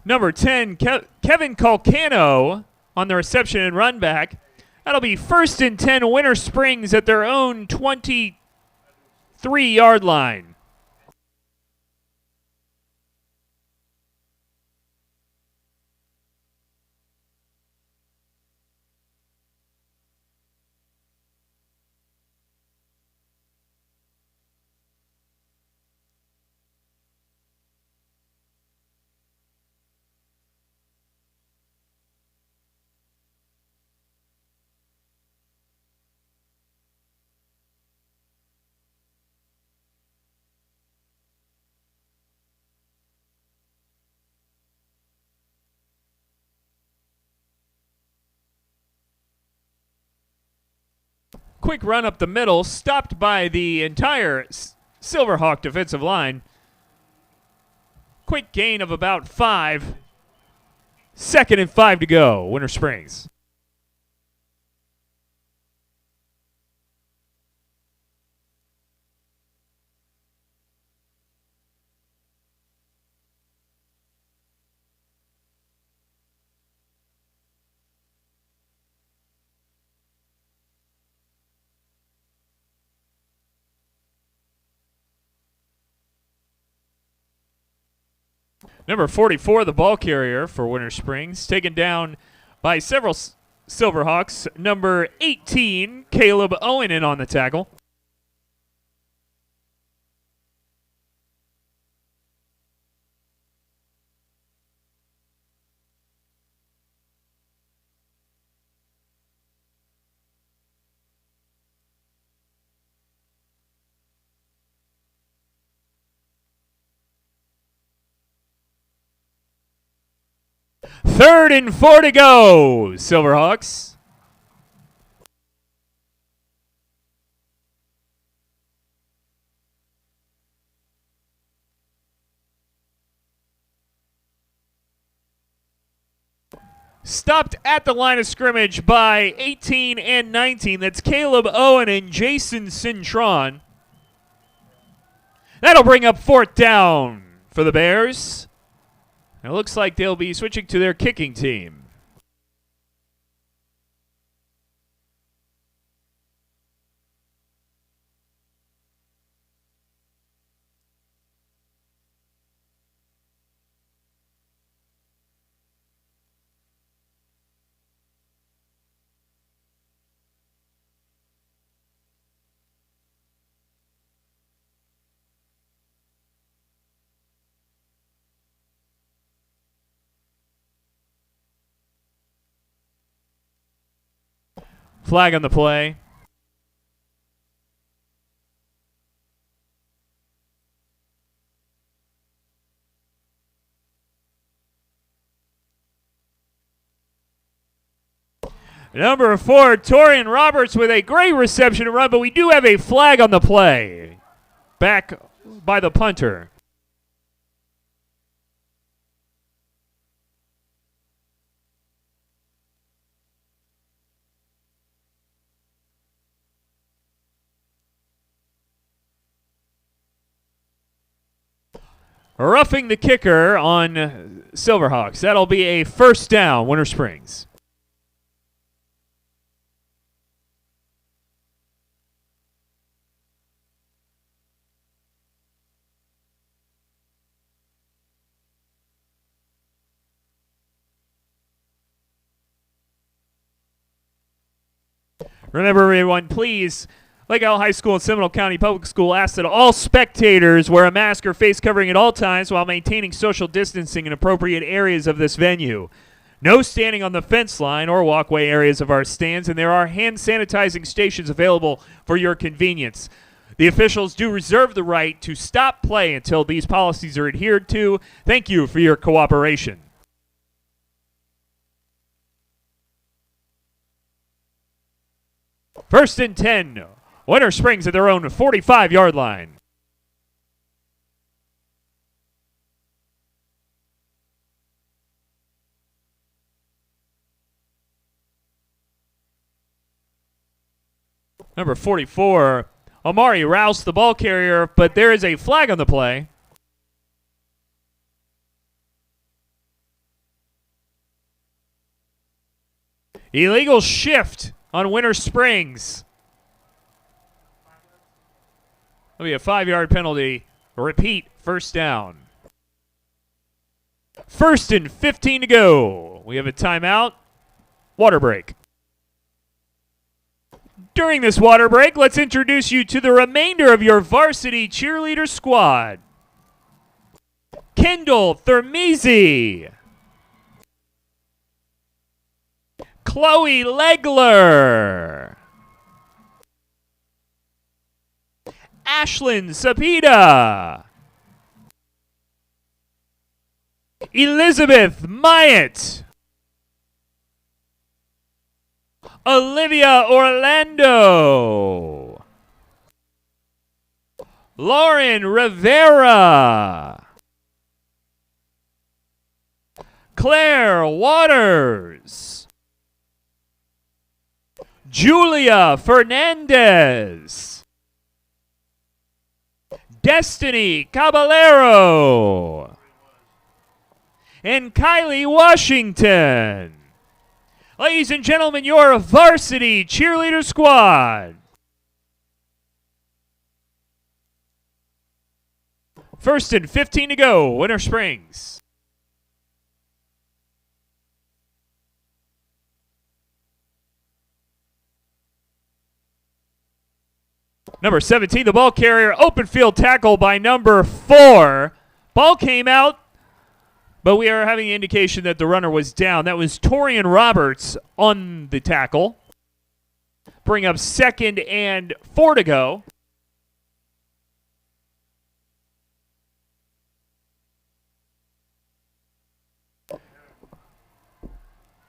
Number 10, Kevin Calcano on the reception and run back. That'll be 1st and 10 Winter Springs at their own 23-yard line. Quick run up the middle, stopped by the entire Silverhawk defensive line. Quick gain of about 5. 2nd and 5 to go, Winter Springs. Number 44, the ball carrier for Winter Springs, taken down by several Silverhawks. Number 18, Caleb Owen in on the tackle. Third and 4 to go, Silverhawks. Stopped at the line of scrimmage by 18 and 19. That's Caleb Owen and Jason Cintron. That'll bring up 4th down for the Bears. It looks like they'll be switching to their kicking team. Flag on the play. Number 4, Torian Roberts with a great reception and run, but we do have a flag on the play. Back by the punter. Roughing the kicker on Silverhawks. That'll be a 1st down, Winter Springs. Remember, everyone, please, Lake Howell High School and Seminole County Public School asks that all spectators wear a mask or face covering at all times while maintaining social distancing in appropriate areas of this venue. No standing on the fence line or walkway areas of our stands, and there are hand sanitizing stations available for your convenience. The officials do reserve the right to stop play until these policies are adhered to. Thank you for your cooperation. First and 10. Winter Springs at their own 45-yard line. Number 44, Amari Rouse, the ball carrier, but there is a flag on the play. Illegal shift on Winter Springs. That'll be a 5-yard penalty. Repeat, first down. 1st and 15 to go. We have a timeout. Water break. During this water break, let's introduce you to the remainder of your varsity cheerleader squad. Kendall Thermese. Chloe Legler. Ashlyn Sapita. Elizabeth Myatt. Olivia Orlando. Lauren Rivera. Claire Waters. Julia Fernandez. Destiny Caballero. And Kylie Washington. Ladies and gentlemen, your varsity cheerleader squad. 1st and 15 to go, Winter Springs. Number 17, the ball carrier, open field tackle by number 4. Ball came out, but we are having an indication that the runner was down. That was Torian Roberts on the tackle. Bring up 2nd and 4 to go.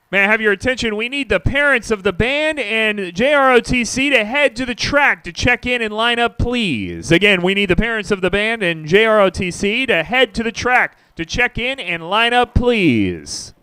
May I have your attention? We need the parents of the band and JROTC to head to the track to check in and line up, please. Again, we need the parents of the band and JROTC to head to the track to check in and line up, please.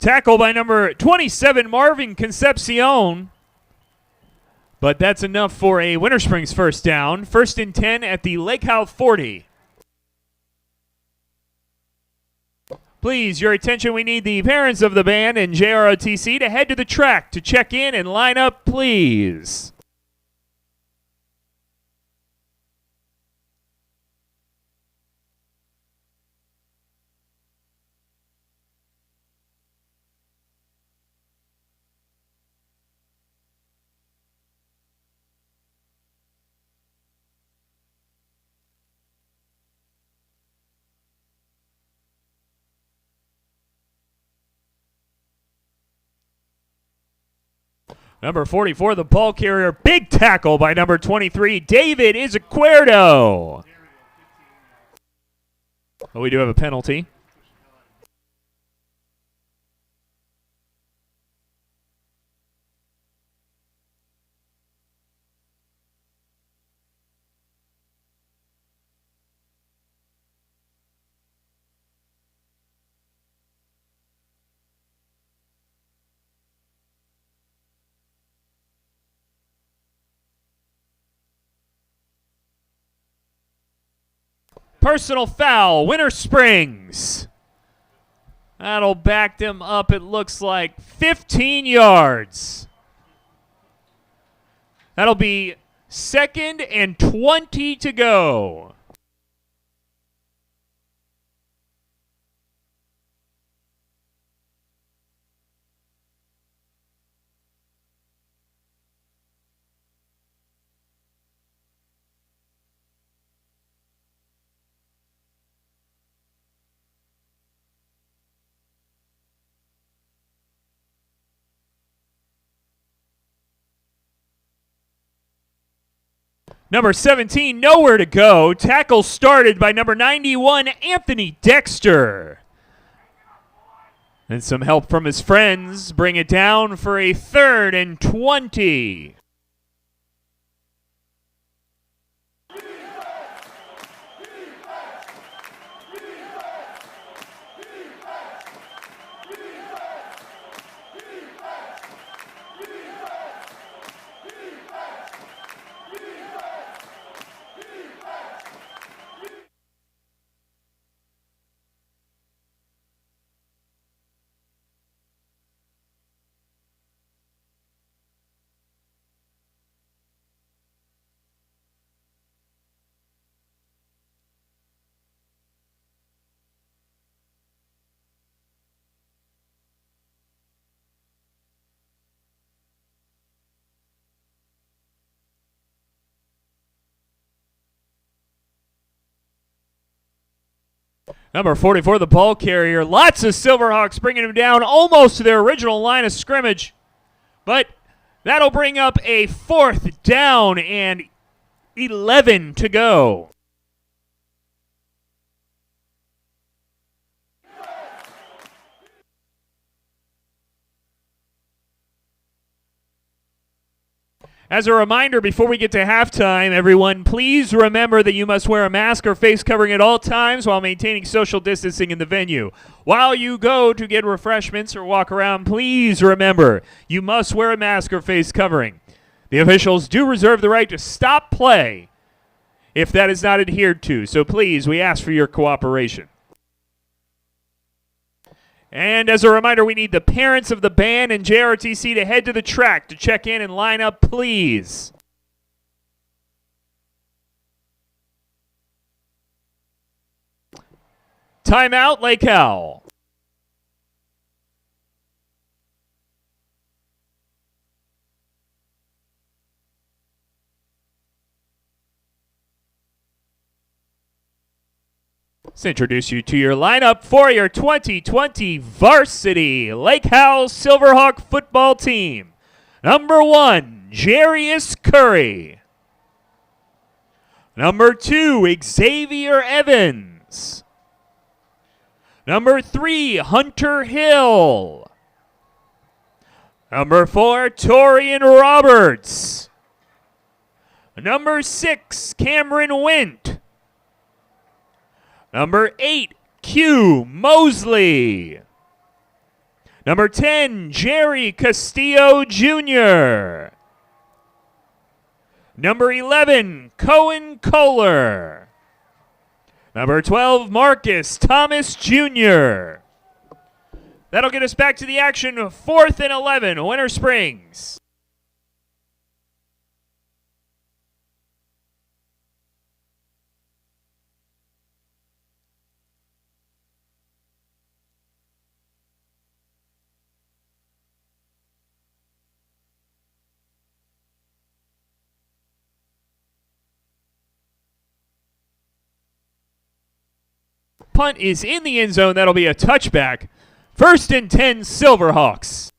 Tackle by number 27, Marvin Concepcion. But that's enough for a Winter Springs first down. 1st and 10 at the Lake Howell 40. Please, your attention. We need the parents of the band and JROTC to head to the track to check in and line up, please. Number 44, the ball carrier, big tackle by number 23, David Izquierdo. Oh, we do have a penalty. Personal foul, Winter Springs. That'll back them up, it looks like, 15 yards. That'll be 2nd and 20 to go. Number 17, nowhere to go. Tackle started by number 91, Anthony Dexter. And some help from his friends bring it down for a 3rd and 20. Number 44, the ball carrier. Lots of Silverhawks bringing him down almost to their original line of scrimmage. But that'll bring up a 4th down and 11 to go. As a reminder, before we get to halftime, everyone, please remember that you must wear a mask or face covering at all times while maintaining social distancing in the venue. While you go to get refreshments or walk around, please remember you must wear a mask or face covering. The officials do reserve the right to stop play if that is not adhered to, so please, we ask for your cooperation. And as a reminder, we need the parents of the band and JRTC to head to the track to check in and line up, please. Timeout, Lake Howell. Let's introduce you to your lineup for your 2020 varsity Lake Howell Silverhawk football team. Number 1, Jarius Curry. Number 2, Xavier Evans. Number 3, Hunter Hill. Number 4, Torian Roberts. Number 6, Cameron Wint. Number 8, Q Mosley. Number 10, Jerry Castillo Jr. Number 11, Cohen Kohler. Number 12, Marcus Thomas Jr. That'll get us back to the action. 4th and 11, Winter Springs. Punt is in the end zone. That'll be a touchback. 1st and 10, Silverhawks.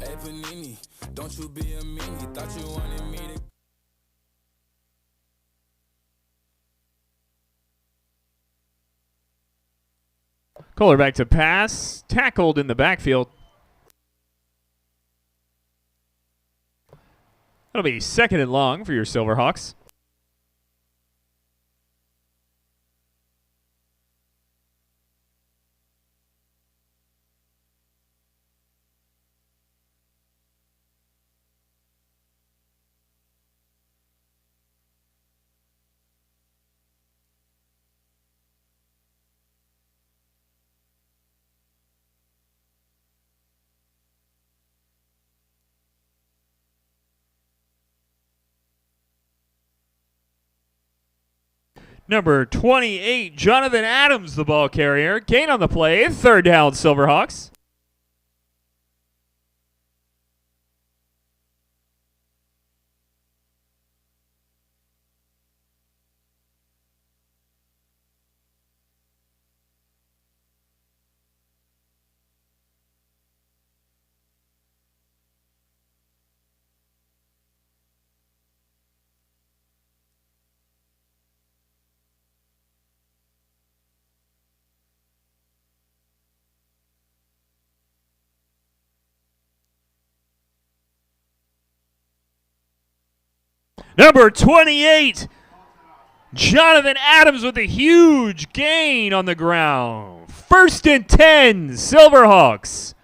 Hey Panini, don't you be a meanie. Thought you wanted me to. Kohler back to pass. Tackled in the backfield. That'll be 2nd and long for your Silverhawks. Number 28, Jonathan Adams, the ball carrier. Gain on the play. 3rd down, Silverhawks. Number 28, Jonathan Adams with a huge gain on the ground. 1st and 10, Silverhawks.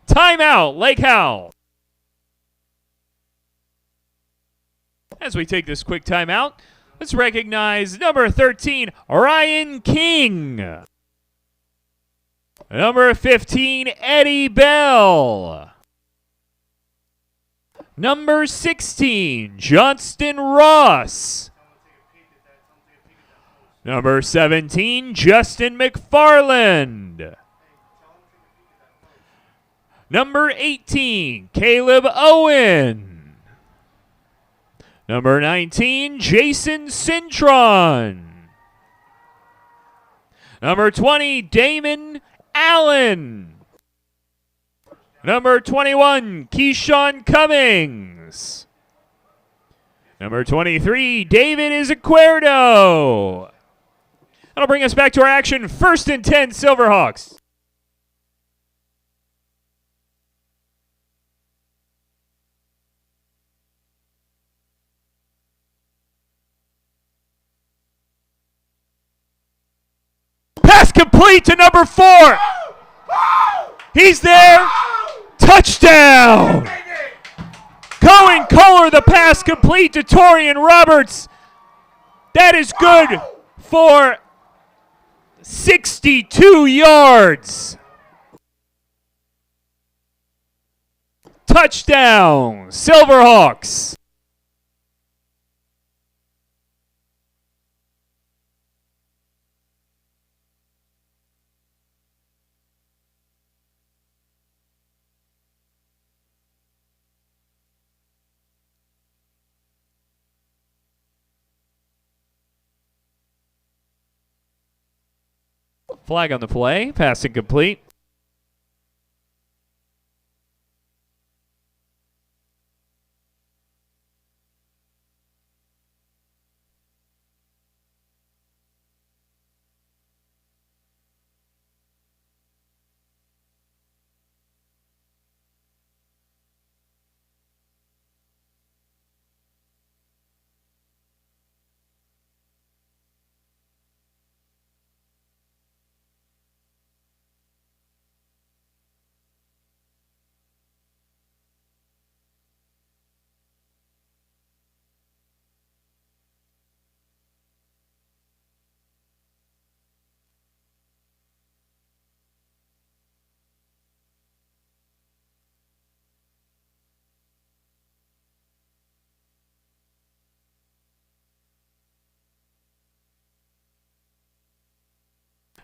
Timeout, Lake Howell. As we take this quick timeout, Let's recognize number 13, Ryan King. Number 15, Eddie Bell. Number 16, Johnston Ross. Number 17, Justin McFarland. Number 18, Caleb Owen. Number 19, Jason Cintron. Number 20, Damon Allen. Number 21, Keyshawn Cummings. Number 23, David Izquierdo. That'll bring us back to our action. 1st and 10, Silverhawks. Pass complete to number 4. He's there. Touchdown. Cohen Kohler, the pass complete to Torian Roberts. That is good for 62 yards. Touchdown, Silverhawks. Flag on the play. Passing complete.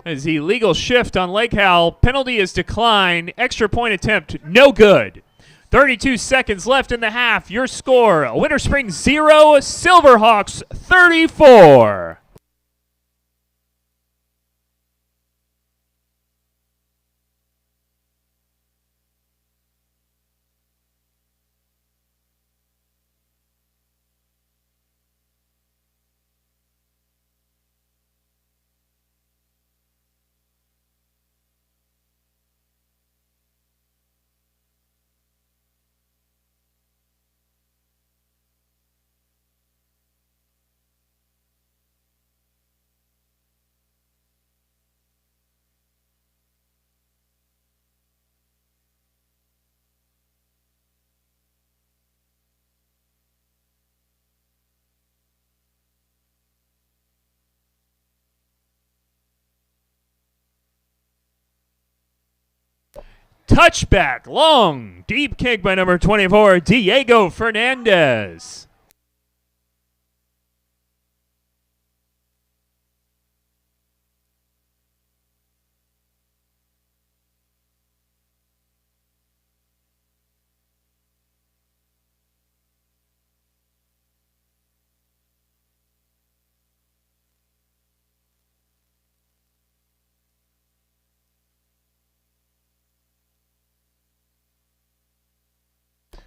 As the legal shift on Lake Howell, penalty is declined. Extra point attempt, no good. 32 seconds left in the half. Your score, Winter Springs 0, Silverhawks 34. Touchback, long, deep kick by number 24, Diego Fernandez.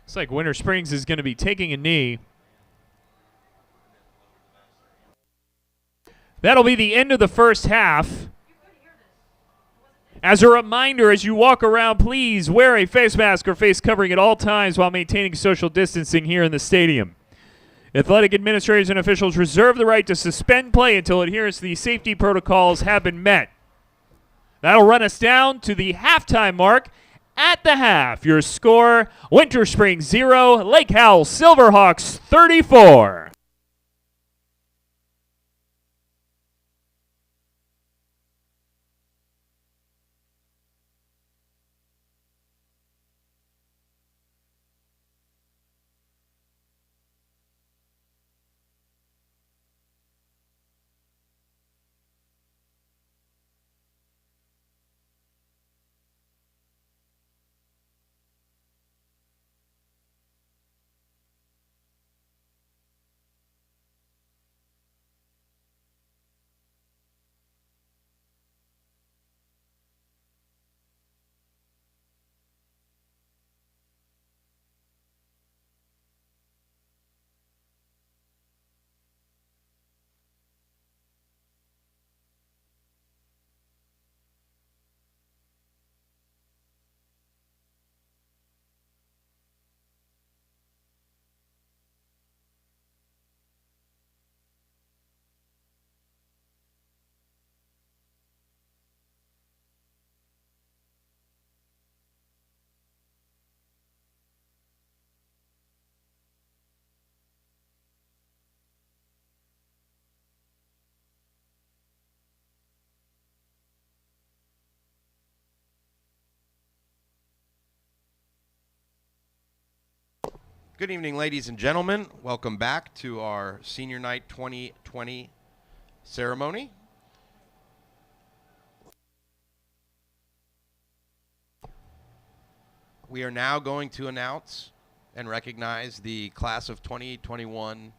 Looks like Winter Springs is going to be taking a knee. That'll be the end of the first half. As a reminder, as you walk around, please wear a face mask or face covering at all times while maintaining social distancing here in the stadium. Athletic administrators and officials reserve the right to suspend play until adherence to the safety protocols have been met. That'll run us down to the halftime mark. At the half, your score, Winter Springs 0, Lake Howell Silverhawks 34. Good evening, ladies and gentlemen. Welcome back to our Senior Night 2020 ceremony. We are now going to announce and recognize the class of 2021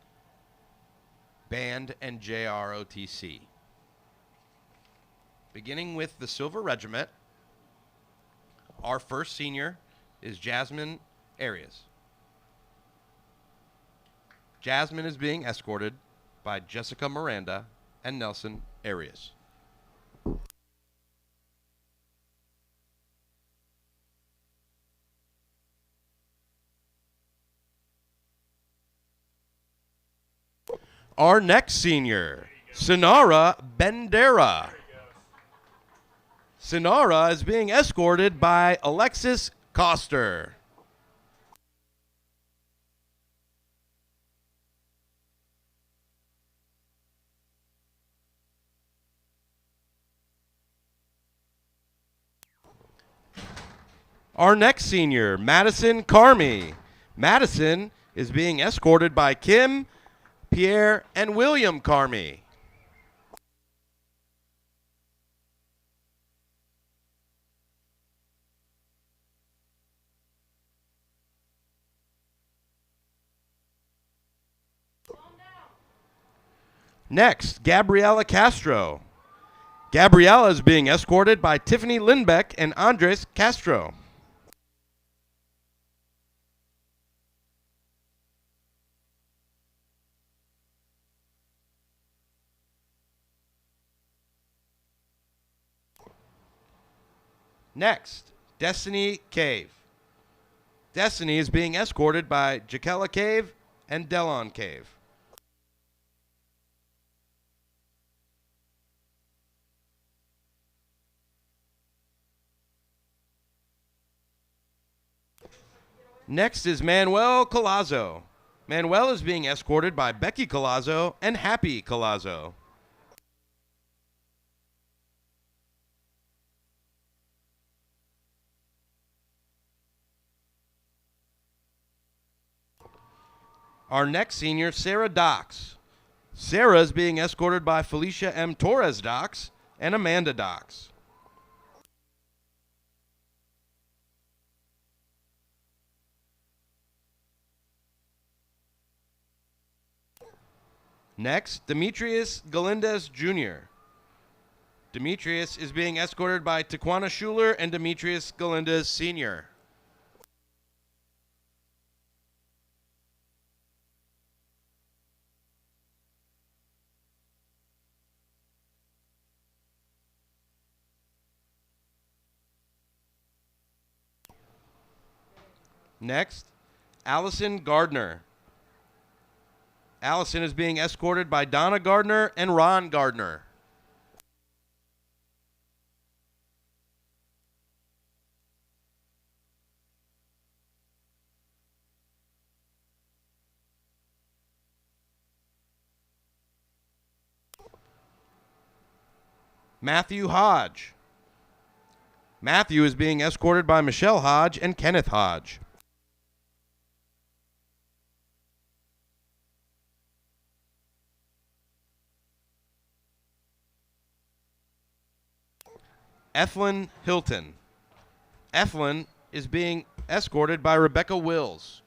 band and JROTC. Beginning with the Silver Regiment, our first senior is Jasmine Arias. Jasmine is being escorted by Jessica Miranda and Nelson Arias. Our next senior, Sinara Bendera. Sinara is being escorted by Alexis Coster. Our next senior, Madison Carmi. Madison is being escorted by Kim, Pierre, and William Carmi. Next, Gabriela Castro. Gabriela is being escorted by Tiffany Lindbeck and Andres Castro. Next, Destiny Cave. Destiny is being escorted by Jaquela Cave and Delon Cave. Next is Manuel Colazo. Manuel is being escorted by Becky Colazo and Happy Colazo. Our next senior, Sarah Dox. Sarah is being escorted by Felicia M. Torres Dox and Amanda Dox. Next, Demetrius Galindez Jr. Demetrius is being escorted by Taquana Schuler and Demetrius Galindez Sr. Next, Allison Gardner. Allison is being escorted by Donna Gardner and Ron Gardner. Matthew Hodge. Matthew is being escorted by Michelle Hodge and Kenneth Hodge. Eflin Hilton. Eflin is being escorted by Rebecca Wills.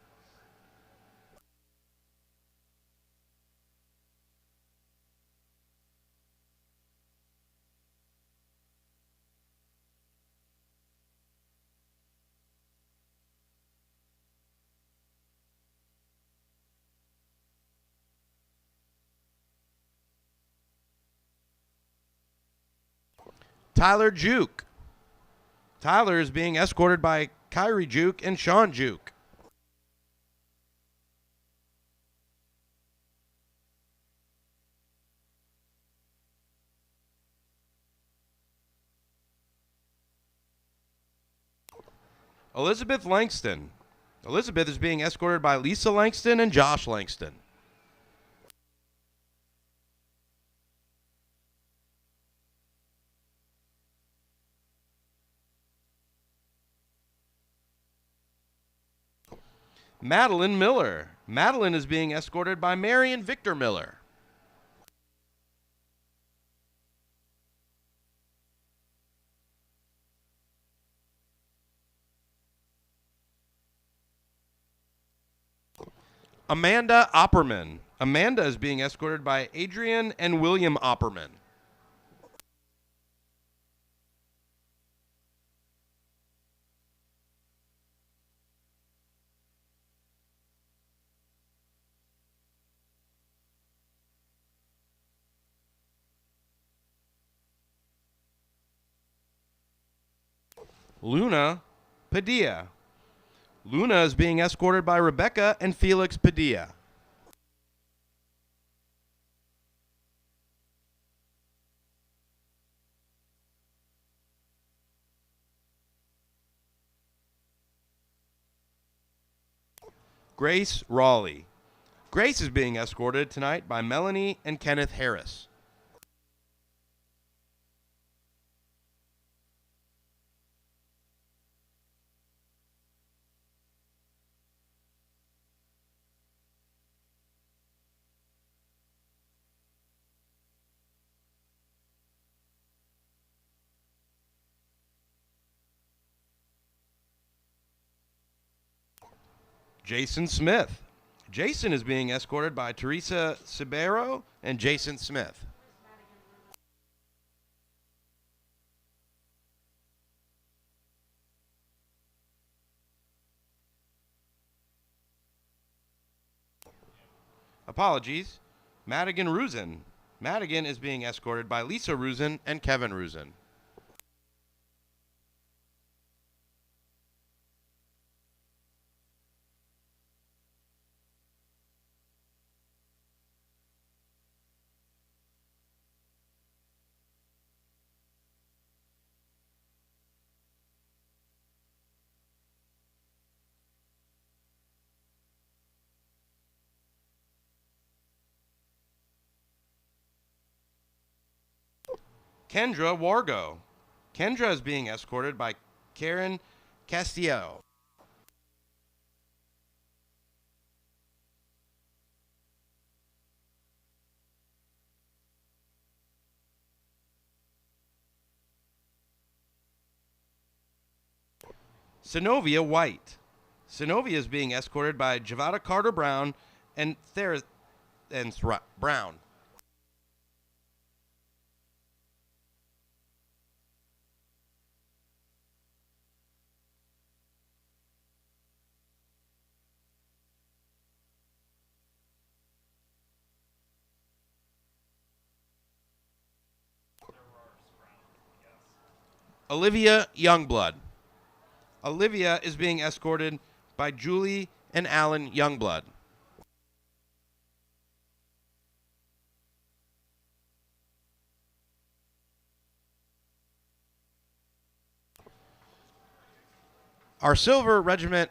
Tyler Juke. Tyler is being escorted by Kyrie Juke and Sean Juke. Elizabeth Langston. Elizabeth is being escorted by Lisa Langston and Josh Langston. Madeline Miller. Madeline is being escorted by Mary and Victor Miller. Amanda Opperman. Amanda is being escorted by Adrian and William Opperman. Luna Padilla. Luna is being escorted by Rebecca and Felix Padilla. Grace Raleigh. Grace is being escorted tonight by Melanie and Kenneth Harris. Jason Smith. Jason is being escorted by Teresa Sibero and Jason Smith. Apologies. Madigan Rusin. Madigan is being escorted by Lisa Rusin and Kevin Rusin. Kendra Wargo. Kendra is being escorted by Karen Castillo. Synovia White. Synovia is being escorted by Javada Carter Brown and Brown. Olivia Youngblood. Olivia is being escorted by Julie and Alan Youngblood. Our Silver Regiment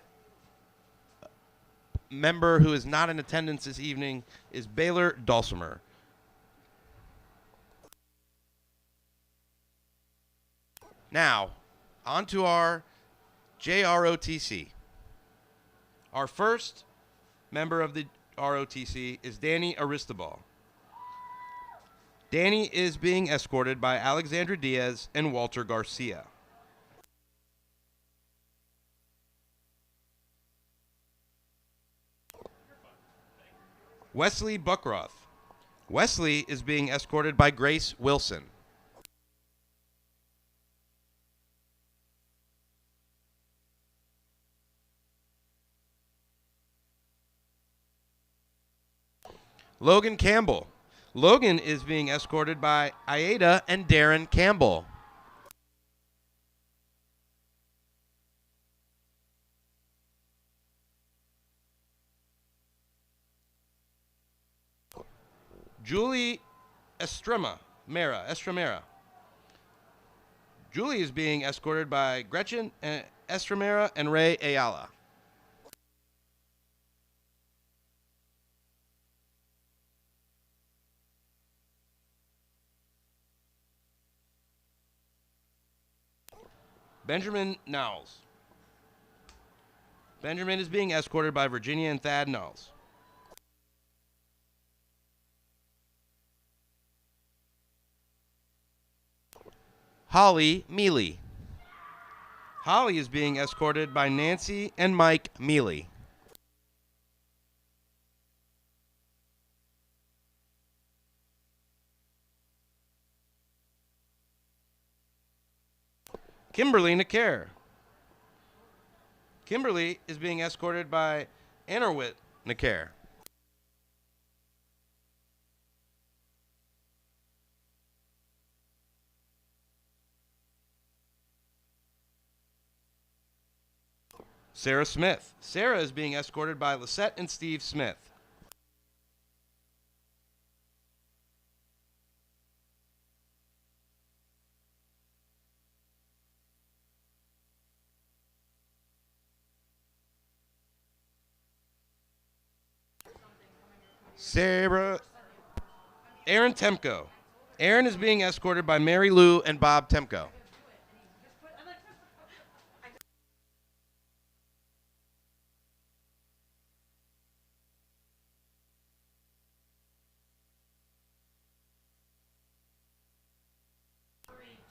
member who is not in attendance this evening is Baylor Dulcimer. Now, on to our JROTC. Our first member of the ROTC is Danny Aristobal. Danny is being escorted by Alexandra Diaz and Walter Garcia. Wesley Buckroth. Wesley is being escorted by Grace Wilson. Logan Campbell. Logan is being escorted by Aida and Darren Campbell. Julie Estremera. Julie is being escorted by Gretchen Estremera and Ray Ayala. Benjamin Knowles. Benjamin is being escorted by Virginia and Thad Knowles. Holly Mealy. Holly is being escorted by Nancy and Mike Mealy. Kimberly Nacare. Kimberly is being escorted by Anorwit Nacare. Sarah Smith. Sarah is being escorted by Lisette and Steve Smith. Aaron Temko. Aaron is being escorted by Mary Lou and Bob Temko.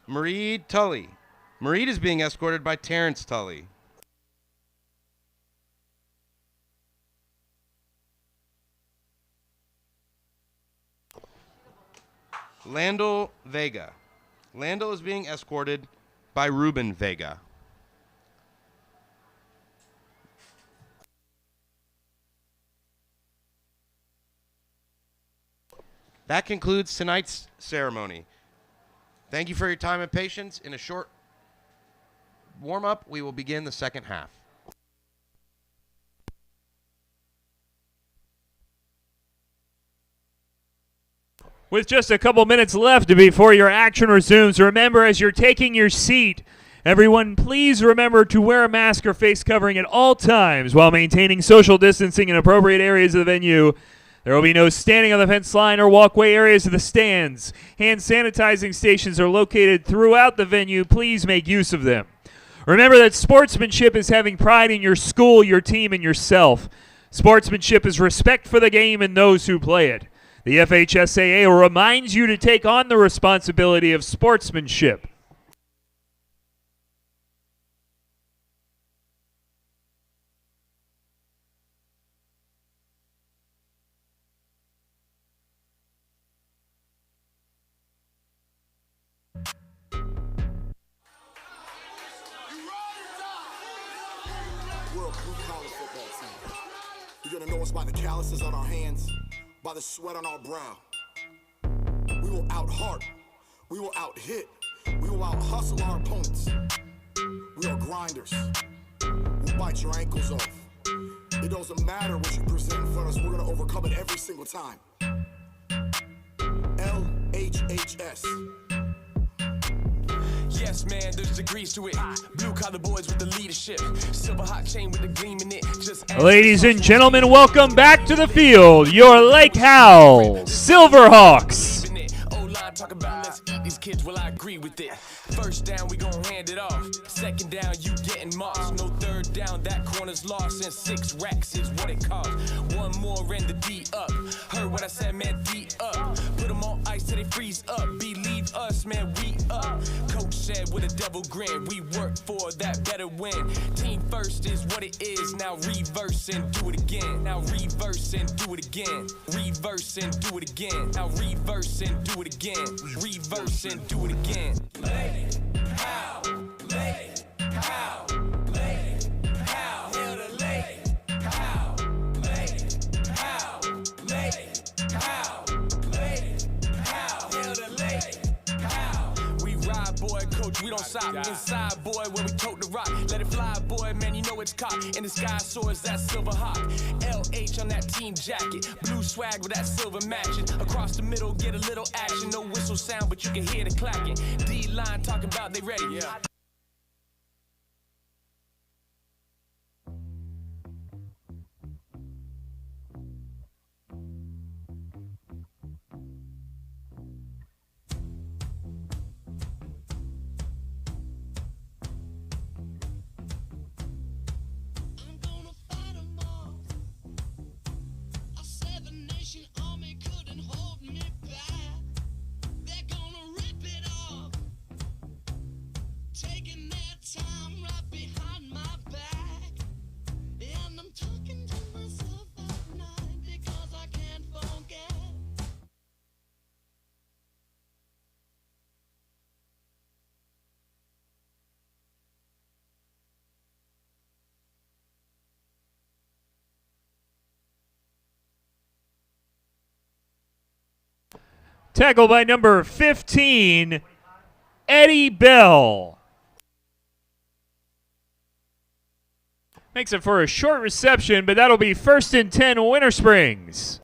Marie Tully. Marie is being escorted by Terrence Tully. Landel Vega. Landel is being escorted by Ruben Vega. That concludes tonight's ceremony. Thank you for your time and patience. In a short warm-up, we will begin the second half. With just a couple minutes left before your action resumes, remember as you're taking your seat, everyone please remember to wear a mask or face covering at all times while maintaining social distancing in appropriate areas of the venue. There will be no standing on the fence line or walkway areas of the stands. Hand sanitizing stations are located throughout the venue. Please make use of them. Remember that sportsmanship is having pride in your school, your team, and yourself. Sportsmanship is respect for the game and those who play it. The FHSAA reminds you to take on the responsibility of sportsmanship. We're a blue-collar football team. You're gonna know us by the calluses on our hands, by the sweat on our brow. We will out-heart, we will out-hit, we will out-hustle our opponents. We are grinders. We'll bite your ankles off. It doesn't matter what you present in front of us, we're gonna overcome it every single time. LHHS. Yes, man, there's degrees to it. Blue collar boys with the leadership. Silver hot chain with the gleam in it. Just Ladies and gentlemen, welcome back to the field, your Lake Howell Silverhawks. O-line talk about let's eat these kids, well, I agree with it. First down, we gon' hand it off. Second down, you getting mossed. No third down, that corner's lost. And 6 racks is what it costs. One more and the D up. Heard what I said, man, D up. Put them on ice till they freeze up. Believe us, man, we up. Coach said with a devil grin, we work for that better win. Team first is what it is. Now reverse and do it again. Now reverse and do it again. Reverse and do it again. Now reverse and do it again. Reverse and do it again. How? Lake, how? Lake, how? Hail the lake, how? Lake, how? Lake, how? Lake, how? Hail the lake, how? We ride, boy, coach, we don't stop. Inside, boy, where we tote the rock. Let it fly, boy, man, you know it's cocked. In the sky soars that silver hawk. LH on that team jacket. Blue swag with that silver matching. Across the middle, get a little action. No whistle sound, but you can hear the clacking. D-line talking about they ready. Yeah. I'm gonna Tackle by number 15, Eddie Bell. Makes it for a short reception, but that'll be 1st and 10 Winter Springs.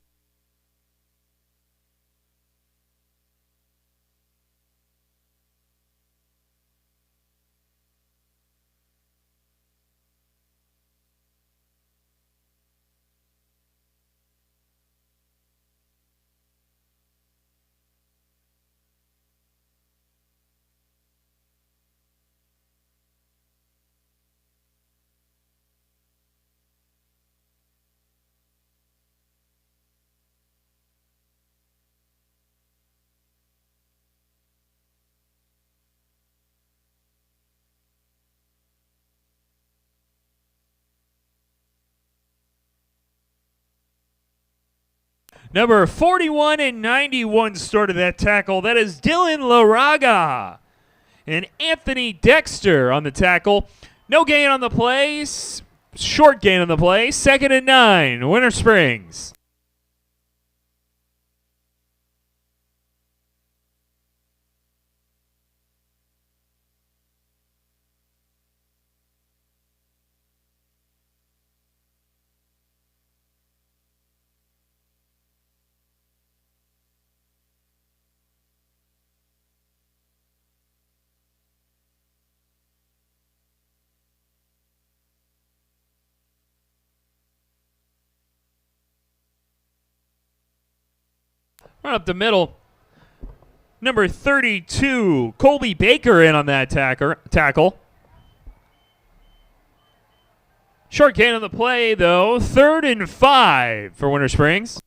Number 41 and 91 started that tackle. That is Dylan Laraga. And Anthony Dexter on the tackle. No gain on the play. Short gain on the play. 2nd and 9, Winter Springs. Run up the middle. Number 32, Colby Baker in on that tackle. Short gain on the play, though. 3rd and 5 for Winter Springs.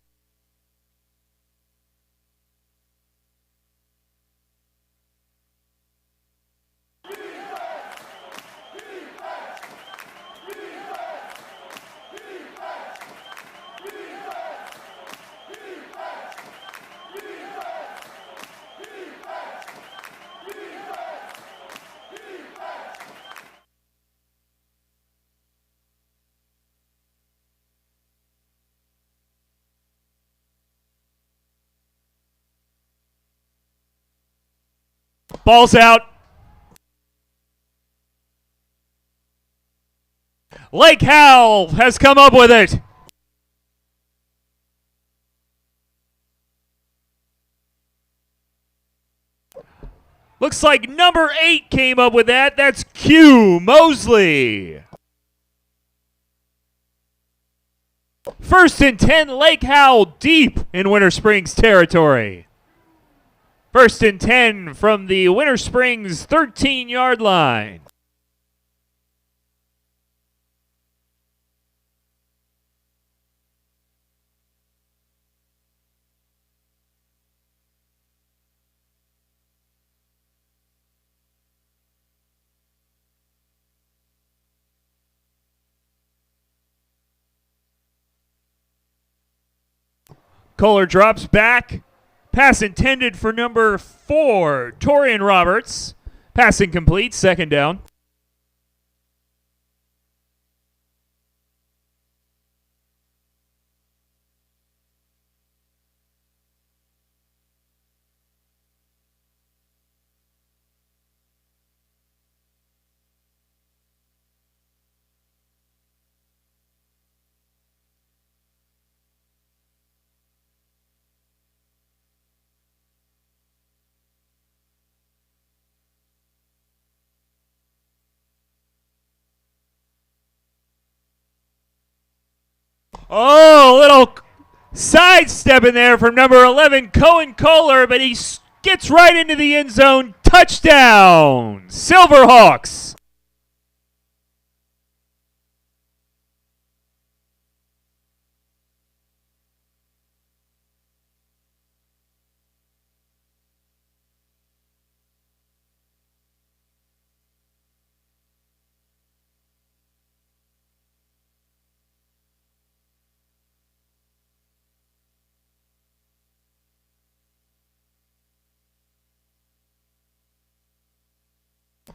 Ball's out. Lake Howell has come up with it. Looks like number 8 came up with that. That's Q Mosley. 1st and 10, Lake Howell deep in Winter Springs territory. 1st and 10 from the Winter Springs 13-yard line. Kohler drops back. Pass intended for number 4, Torian Roberts. Pass incomplete, 2nd down. Oh, little sidestep in there from number 11, Cohen Kohler, but he gets right into the end zone. Touchdown, Silverhawks.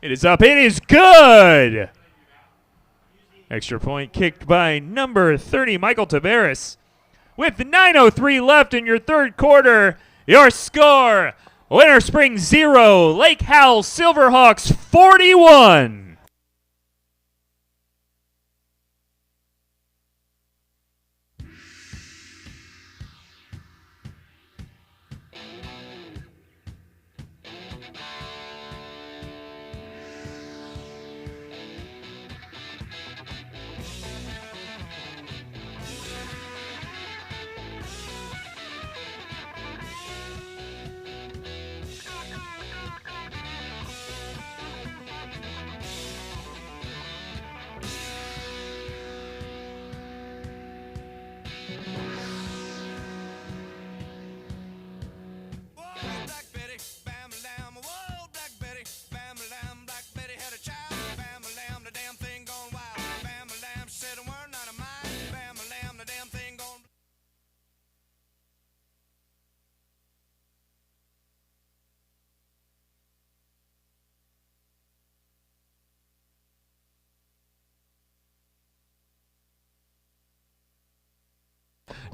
It is up. It is good. Extra point kicked by number 30, Michael Taveras. With 9:03 left in your third quarter, Your score, Winter Springs 0, Lake Howell Silverhawks 41. Whoa, Black Betty, bam lamb. Whoa, Black Betty, bam lamb. Black Betty had a child. Bam lamb, the damn thing gone wild. Bam lamb, she said a word not of mine. Bam lamb, the damn thing gone.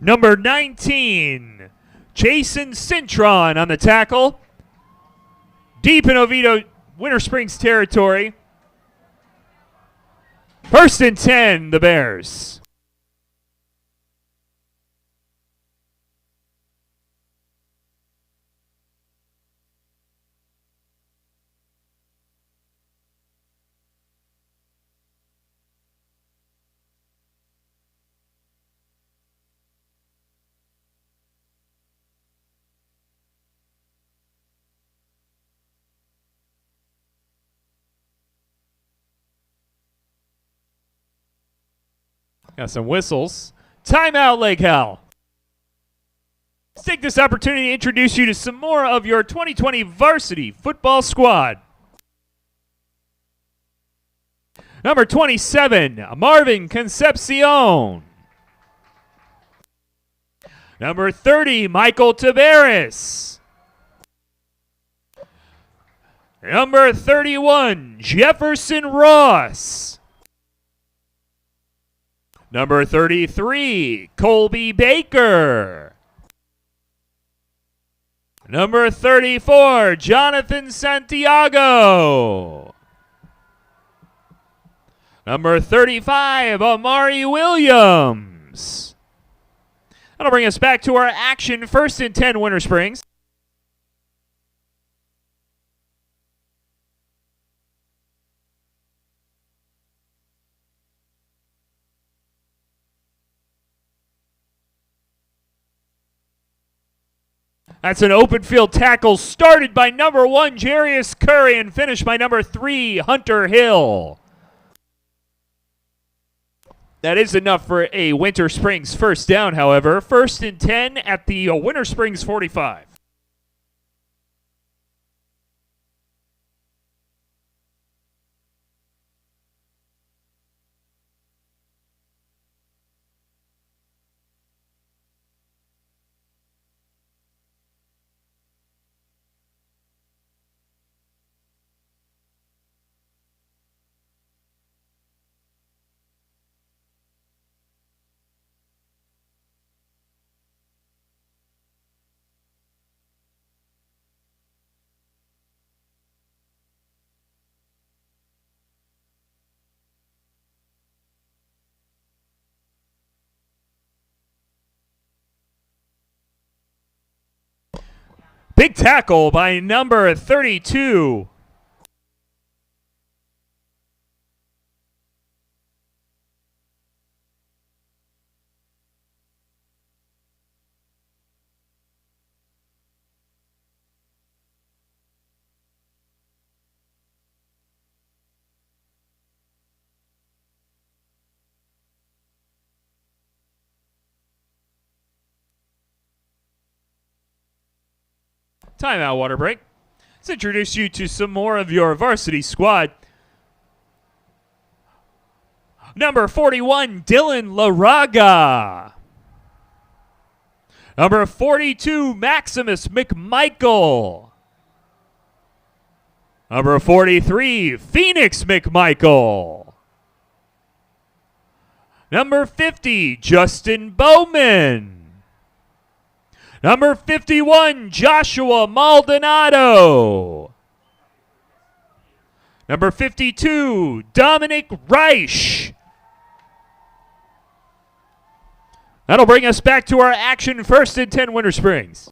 Number 19, Jason Cintron on the tackle. Deep in Oviedo, Winter Springs territory. 1st and 10, the Bears. Got some whistles. Timeout, Lake Howell. Let's take this opportunity to introduce you to some more of your 2020 varsity football squad. Number 27, Marvin Concepcion. Number 30, Michael Taveras. Number 31, Jefferson Ross. Number 33, Colby Baker. Number 34, Jonathan Santiago. Number 35, Amari Williams. That'll bring us back to our action 1st and 10, Winter Springs. That's an open field tackle started by number 1, Jarius Curry, and finished by number 3, Hunter Hill. That is enough for a Winter Springs first down, however. 1st and 10 at the Winter Springs 45. Big tackle by number 32. Timeout, water break. Let's introduce you to some more of your varsity squad. Number 41, Dylan Laraga. Number 42, Maximus McMichael. Number 43, Phoenix McMichael. Number 50, Justin Bowman. Number 51, Joshua Maldonado. Number 52, Dominic Reich. That'll bring us back to our action first and 10 Winter Springs.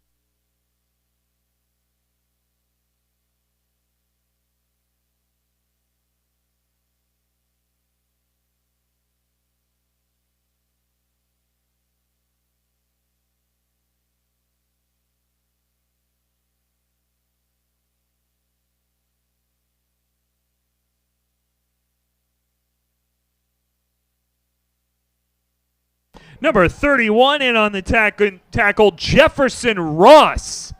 Number 31 in on the tackle, Jefferson Ross.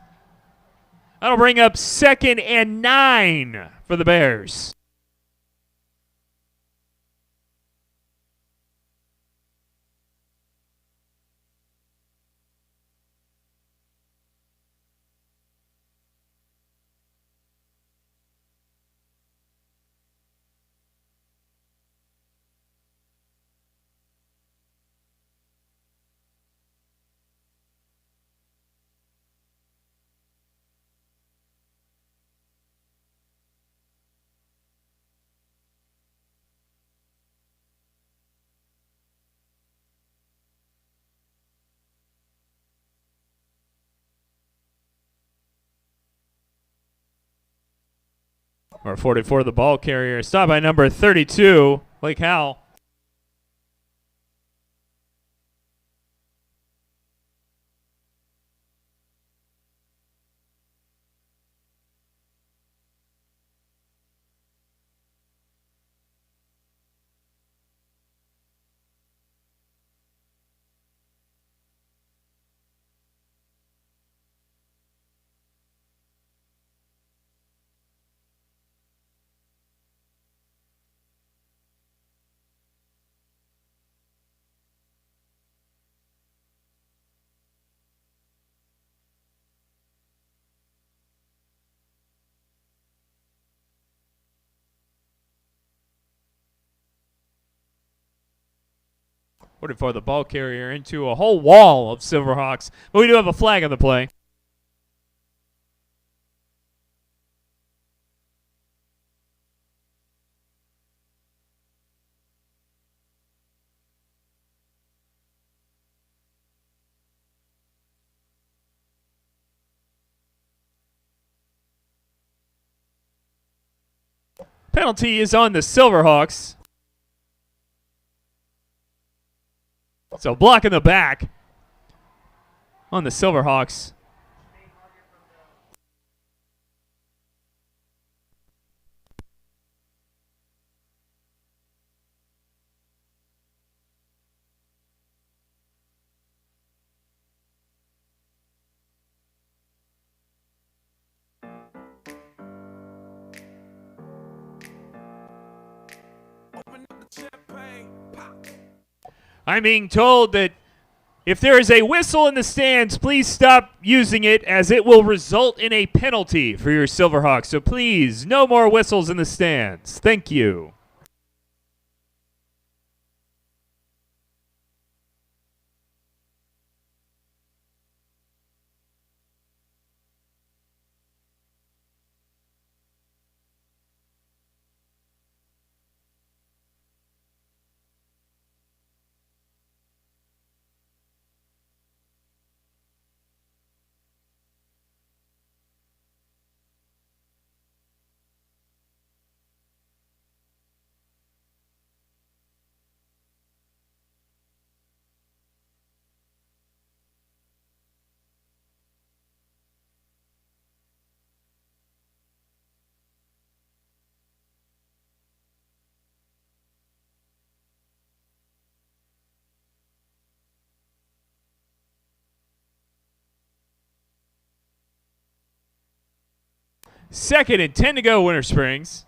That'll bring up 2nd and 9 for the Bears. Or 44, the ball carrier. Stopped by number 32, Lake Howell. For the ball carrier into a whole wall of Silverhawks. But we do have a flag on the play. Penalty is on the Silverhawks. So block in the back on the Silverhawks. I'm being told that if there is a whistle in the stands, please stop using it as it will result in a penalty for your Silverhawks. So please, no more whistles in the stands. Thank you. Second and 10 to go, Winter Springs.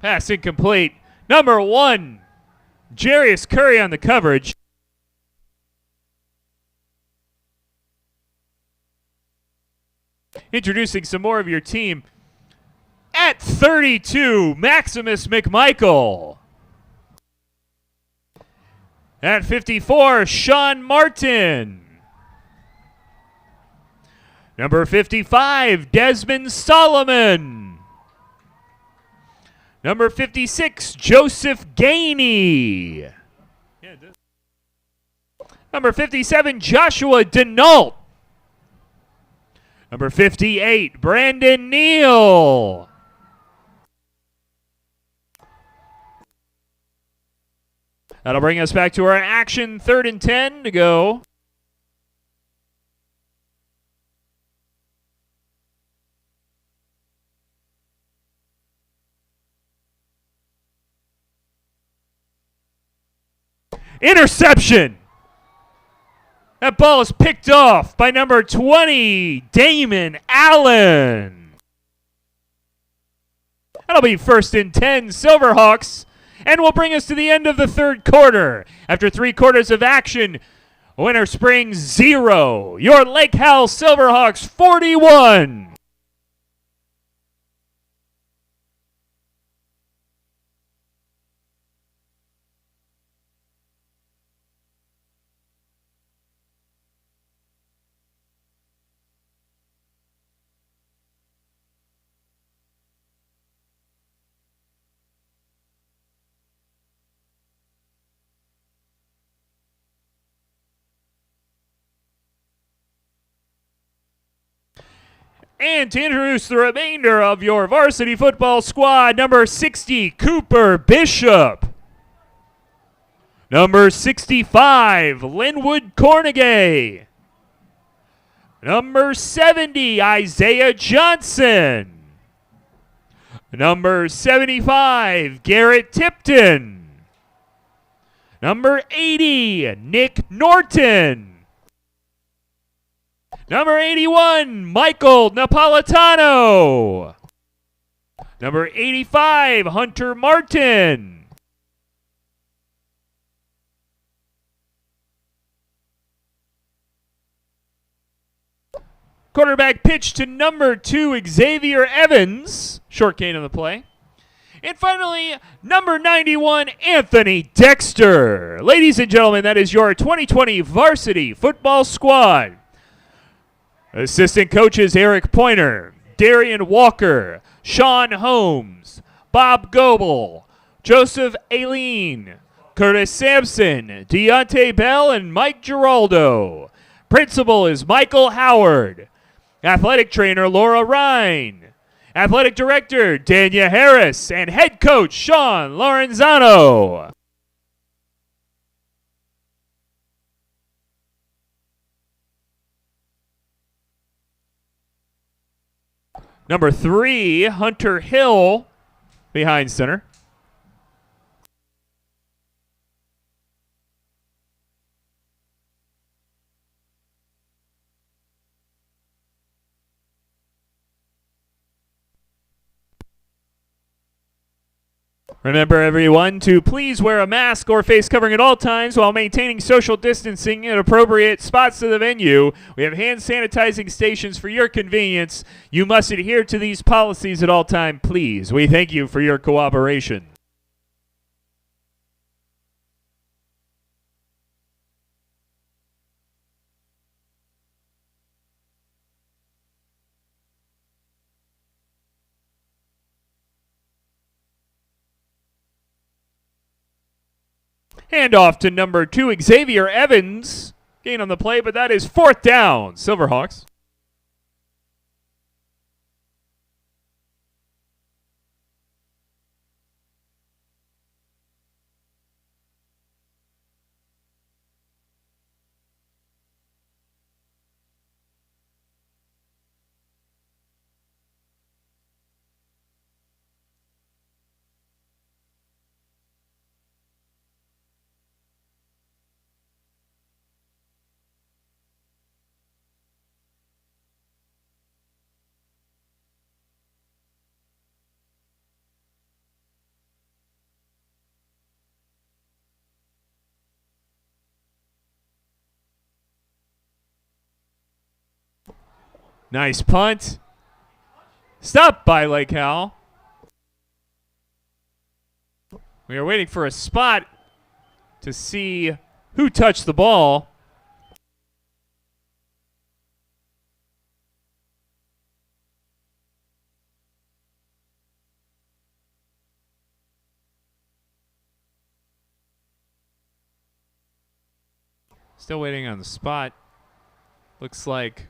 Pass incomplete. Number 1, Jarius Curry on the coverage. Introducing some more of your team. At 32, Maximus McMichael. At 54, Sean Martin. Number 55, Desmond Solomon. Number 56, Joseph Gainey. Number 57, Joshua Denault. Number 58, Brandon Neal. That'll bring us back to our action 3rd and 10 to go. Interception! That ball is picked off by number 20, Damon Allen. That'll be 1st and 10, Silverhawks, and will bring us to the end of the 3rd quarter. After 3 quarters of action, Winter Springs 0, your Lake Howell Silverhawks 41. And to introduce the remainder of your varsity football squad, number 60, Cooper Bishop. Number 65, Linwood Cornegay. Number 70, Isaiah Johnson. Number 75, Garrett Tipton. Number 80, Nick Norton. Number 81, Michael Napolitano. Number 85, Hunter Martin. Quarterback pitch to number 2, Xavier Evans. Short gain on the play. And finally, number 91, Anthony Dexter. Ladies and gentlemen, that is your 2020 varsity football squad. Assistant coaches Eric Pointer, Darian Walker, Sean Holmes, Bob Goebel, Joseph Aileen, Curtis Sampson, Deontay Bell, and Mike Giraldo. Principal is Michael Howard. Athletic trainer Laura Ryan. Athletic director Dania Harris. And head coach Sean Lorenzano. Number 3, Hunter Hill, behind center. Remember, everyone, to please wear a mask or face covering at all times while maintaining social distancing at appropriate spots of the venue. We have hand sanitizing stations for your convenience. You must adhere to these policies at all times, please. We thank you for your cooperation. Hand off to number 2, Xavier Evans. Gain on the play, but that is 4th down, Silverhawks. Nice punt. Stopped by Lake Howell. We are waiting for a spot to see who touched the ball. Still waiting on the spot. Looks like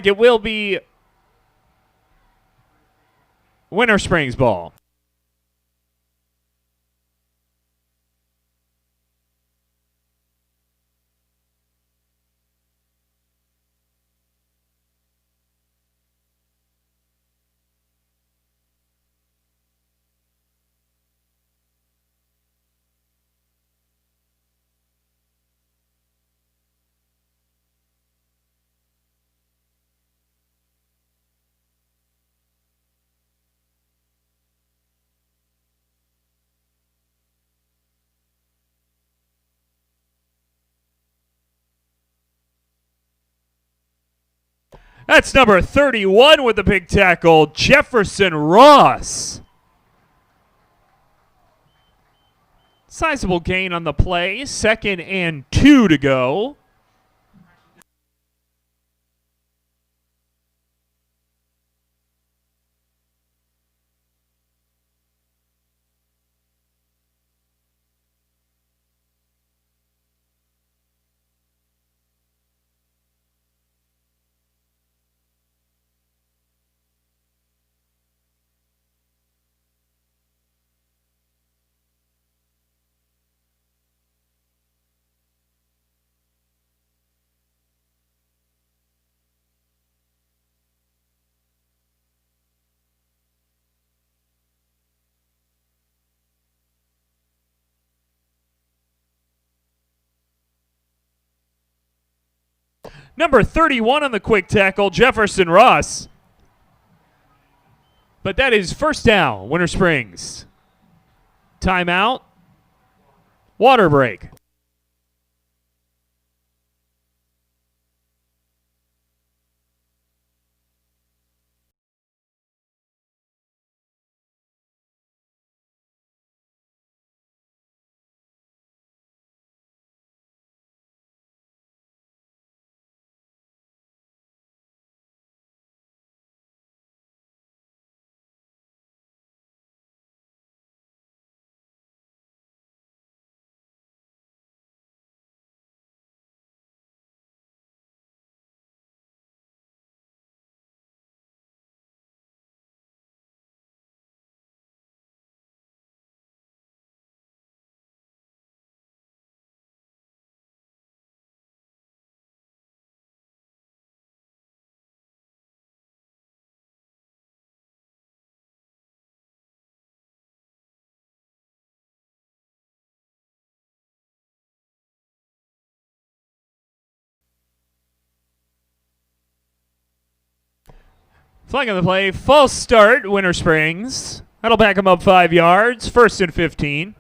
it will be Winter Springs ball. That's number 31 with the big tackle, Jefferson Ross. Sizable gain on the play. 2nd and 2 to go. Number 31 on the quick tackle, Jefferson Ross. But that is first down, Winter Springs. Timeout. Water break. Flag on the play, false start, Winter Springs. That'll back him up 5 yards, 1st and 15.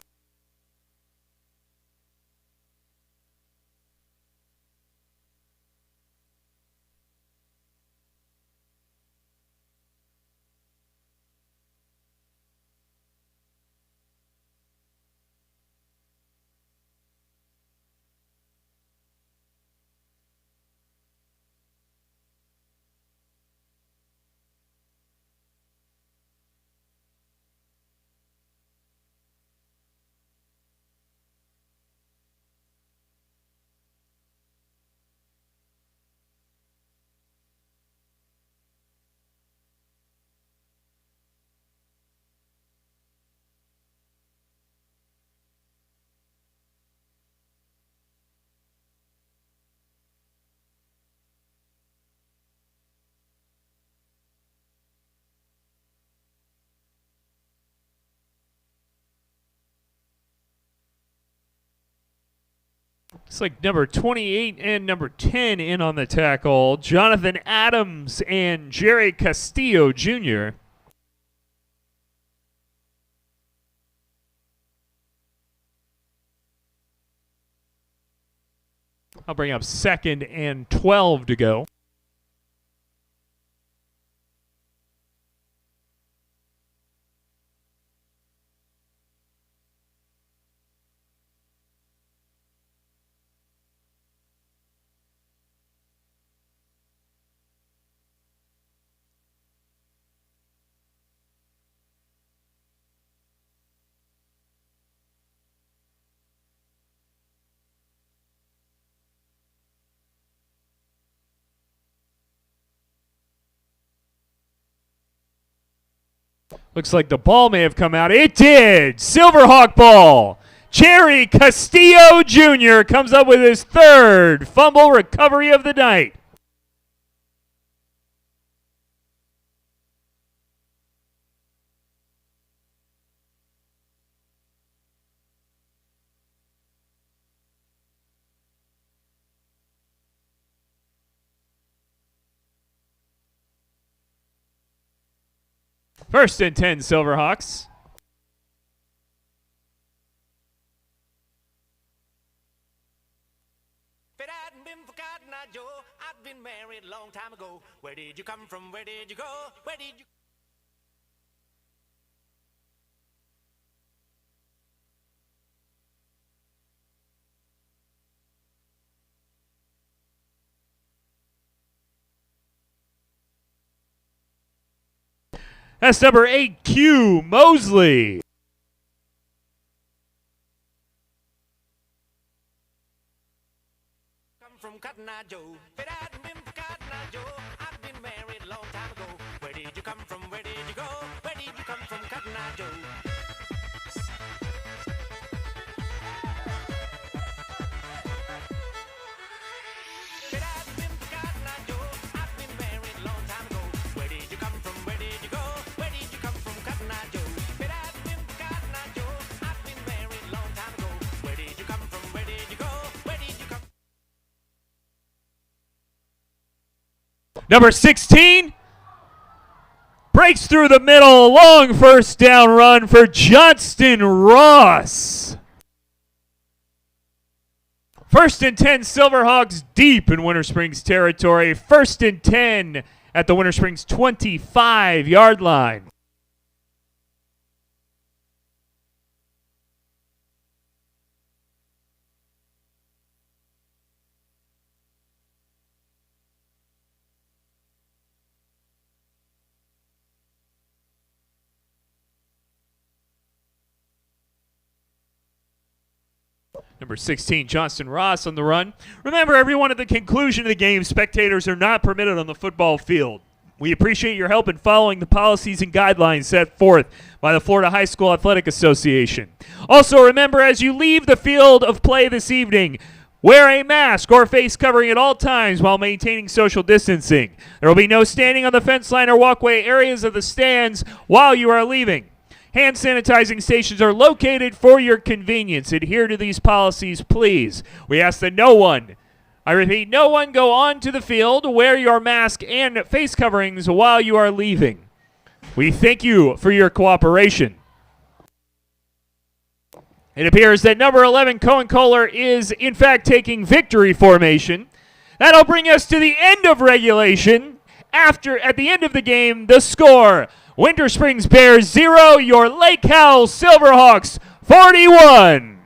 Looks like number 28 and number 10 in on the tackle. Jonathan Adams and Jerry Castillo Jr. I'll bring up 2nd and 12 to go. Looks like the ball may have come out. It did. Silverhawk ball. Cherry Castillo Jr. comes up with his third fumble recovery of the night. First and 10, Silverhawks. If it hadn't been for Cotton Eye Joe, I'd been married a long time ago. Where did you come from? Where did you go? Where did you... That's number 8, Q Mosley. Come from Cotton Eye Joe. If it hadn't been for Cotton Eye Joe, I'd been married a long time ago. Where did you come from? Where did you go? Where did you come from, Cotton Eye Joe? If it hadn't been for Cotton Eye Joe, I'd been married a long time ago. Where did you come from? Where did you go? Where did you come from, Cotton Eye Joe? If it hadn't been for Cotton Eye Joe, I'd been married a long time ago. Where did you come from? Where did you go? Where did you come? Number 16 breaks through the middle. Long first down run for Johnston Ross. First and 10, Silverhawks deep in Winter Springs territory. First and 10 at the Winter Springs 25-yard line. Number 16, Johnston Ross on the run. Remember, everyone, at the conclusion of the game, spectators are not permitted on the football field. We appreciate your help in following the policies and guidelines set forth by the Florida High School Athletic Association. Also, remember, as you leave the field of play this evening, wear a mask or face covering at all times while maintaining social distancing. There will be no standing on the fence line or walkway areas of the stands while you are leaving. Hand sanitizing stations are located for your convenience. Adhere to these policies, please. We ask that no one, I repeat, no one go onto the field, wear your mask and face coverings while you are leaving. We thank you for your cooperation. It appears that number 11, Cohen Kohler, is in fact taking victory formation. That'll bring us to the end of regulation. At the end of the game, the score: Winter Springs Bears 0, your Lake Howell Silverhawks 41.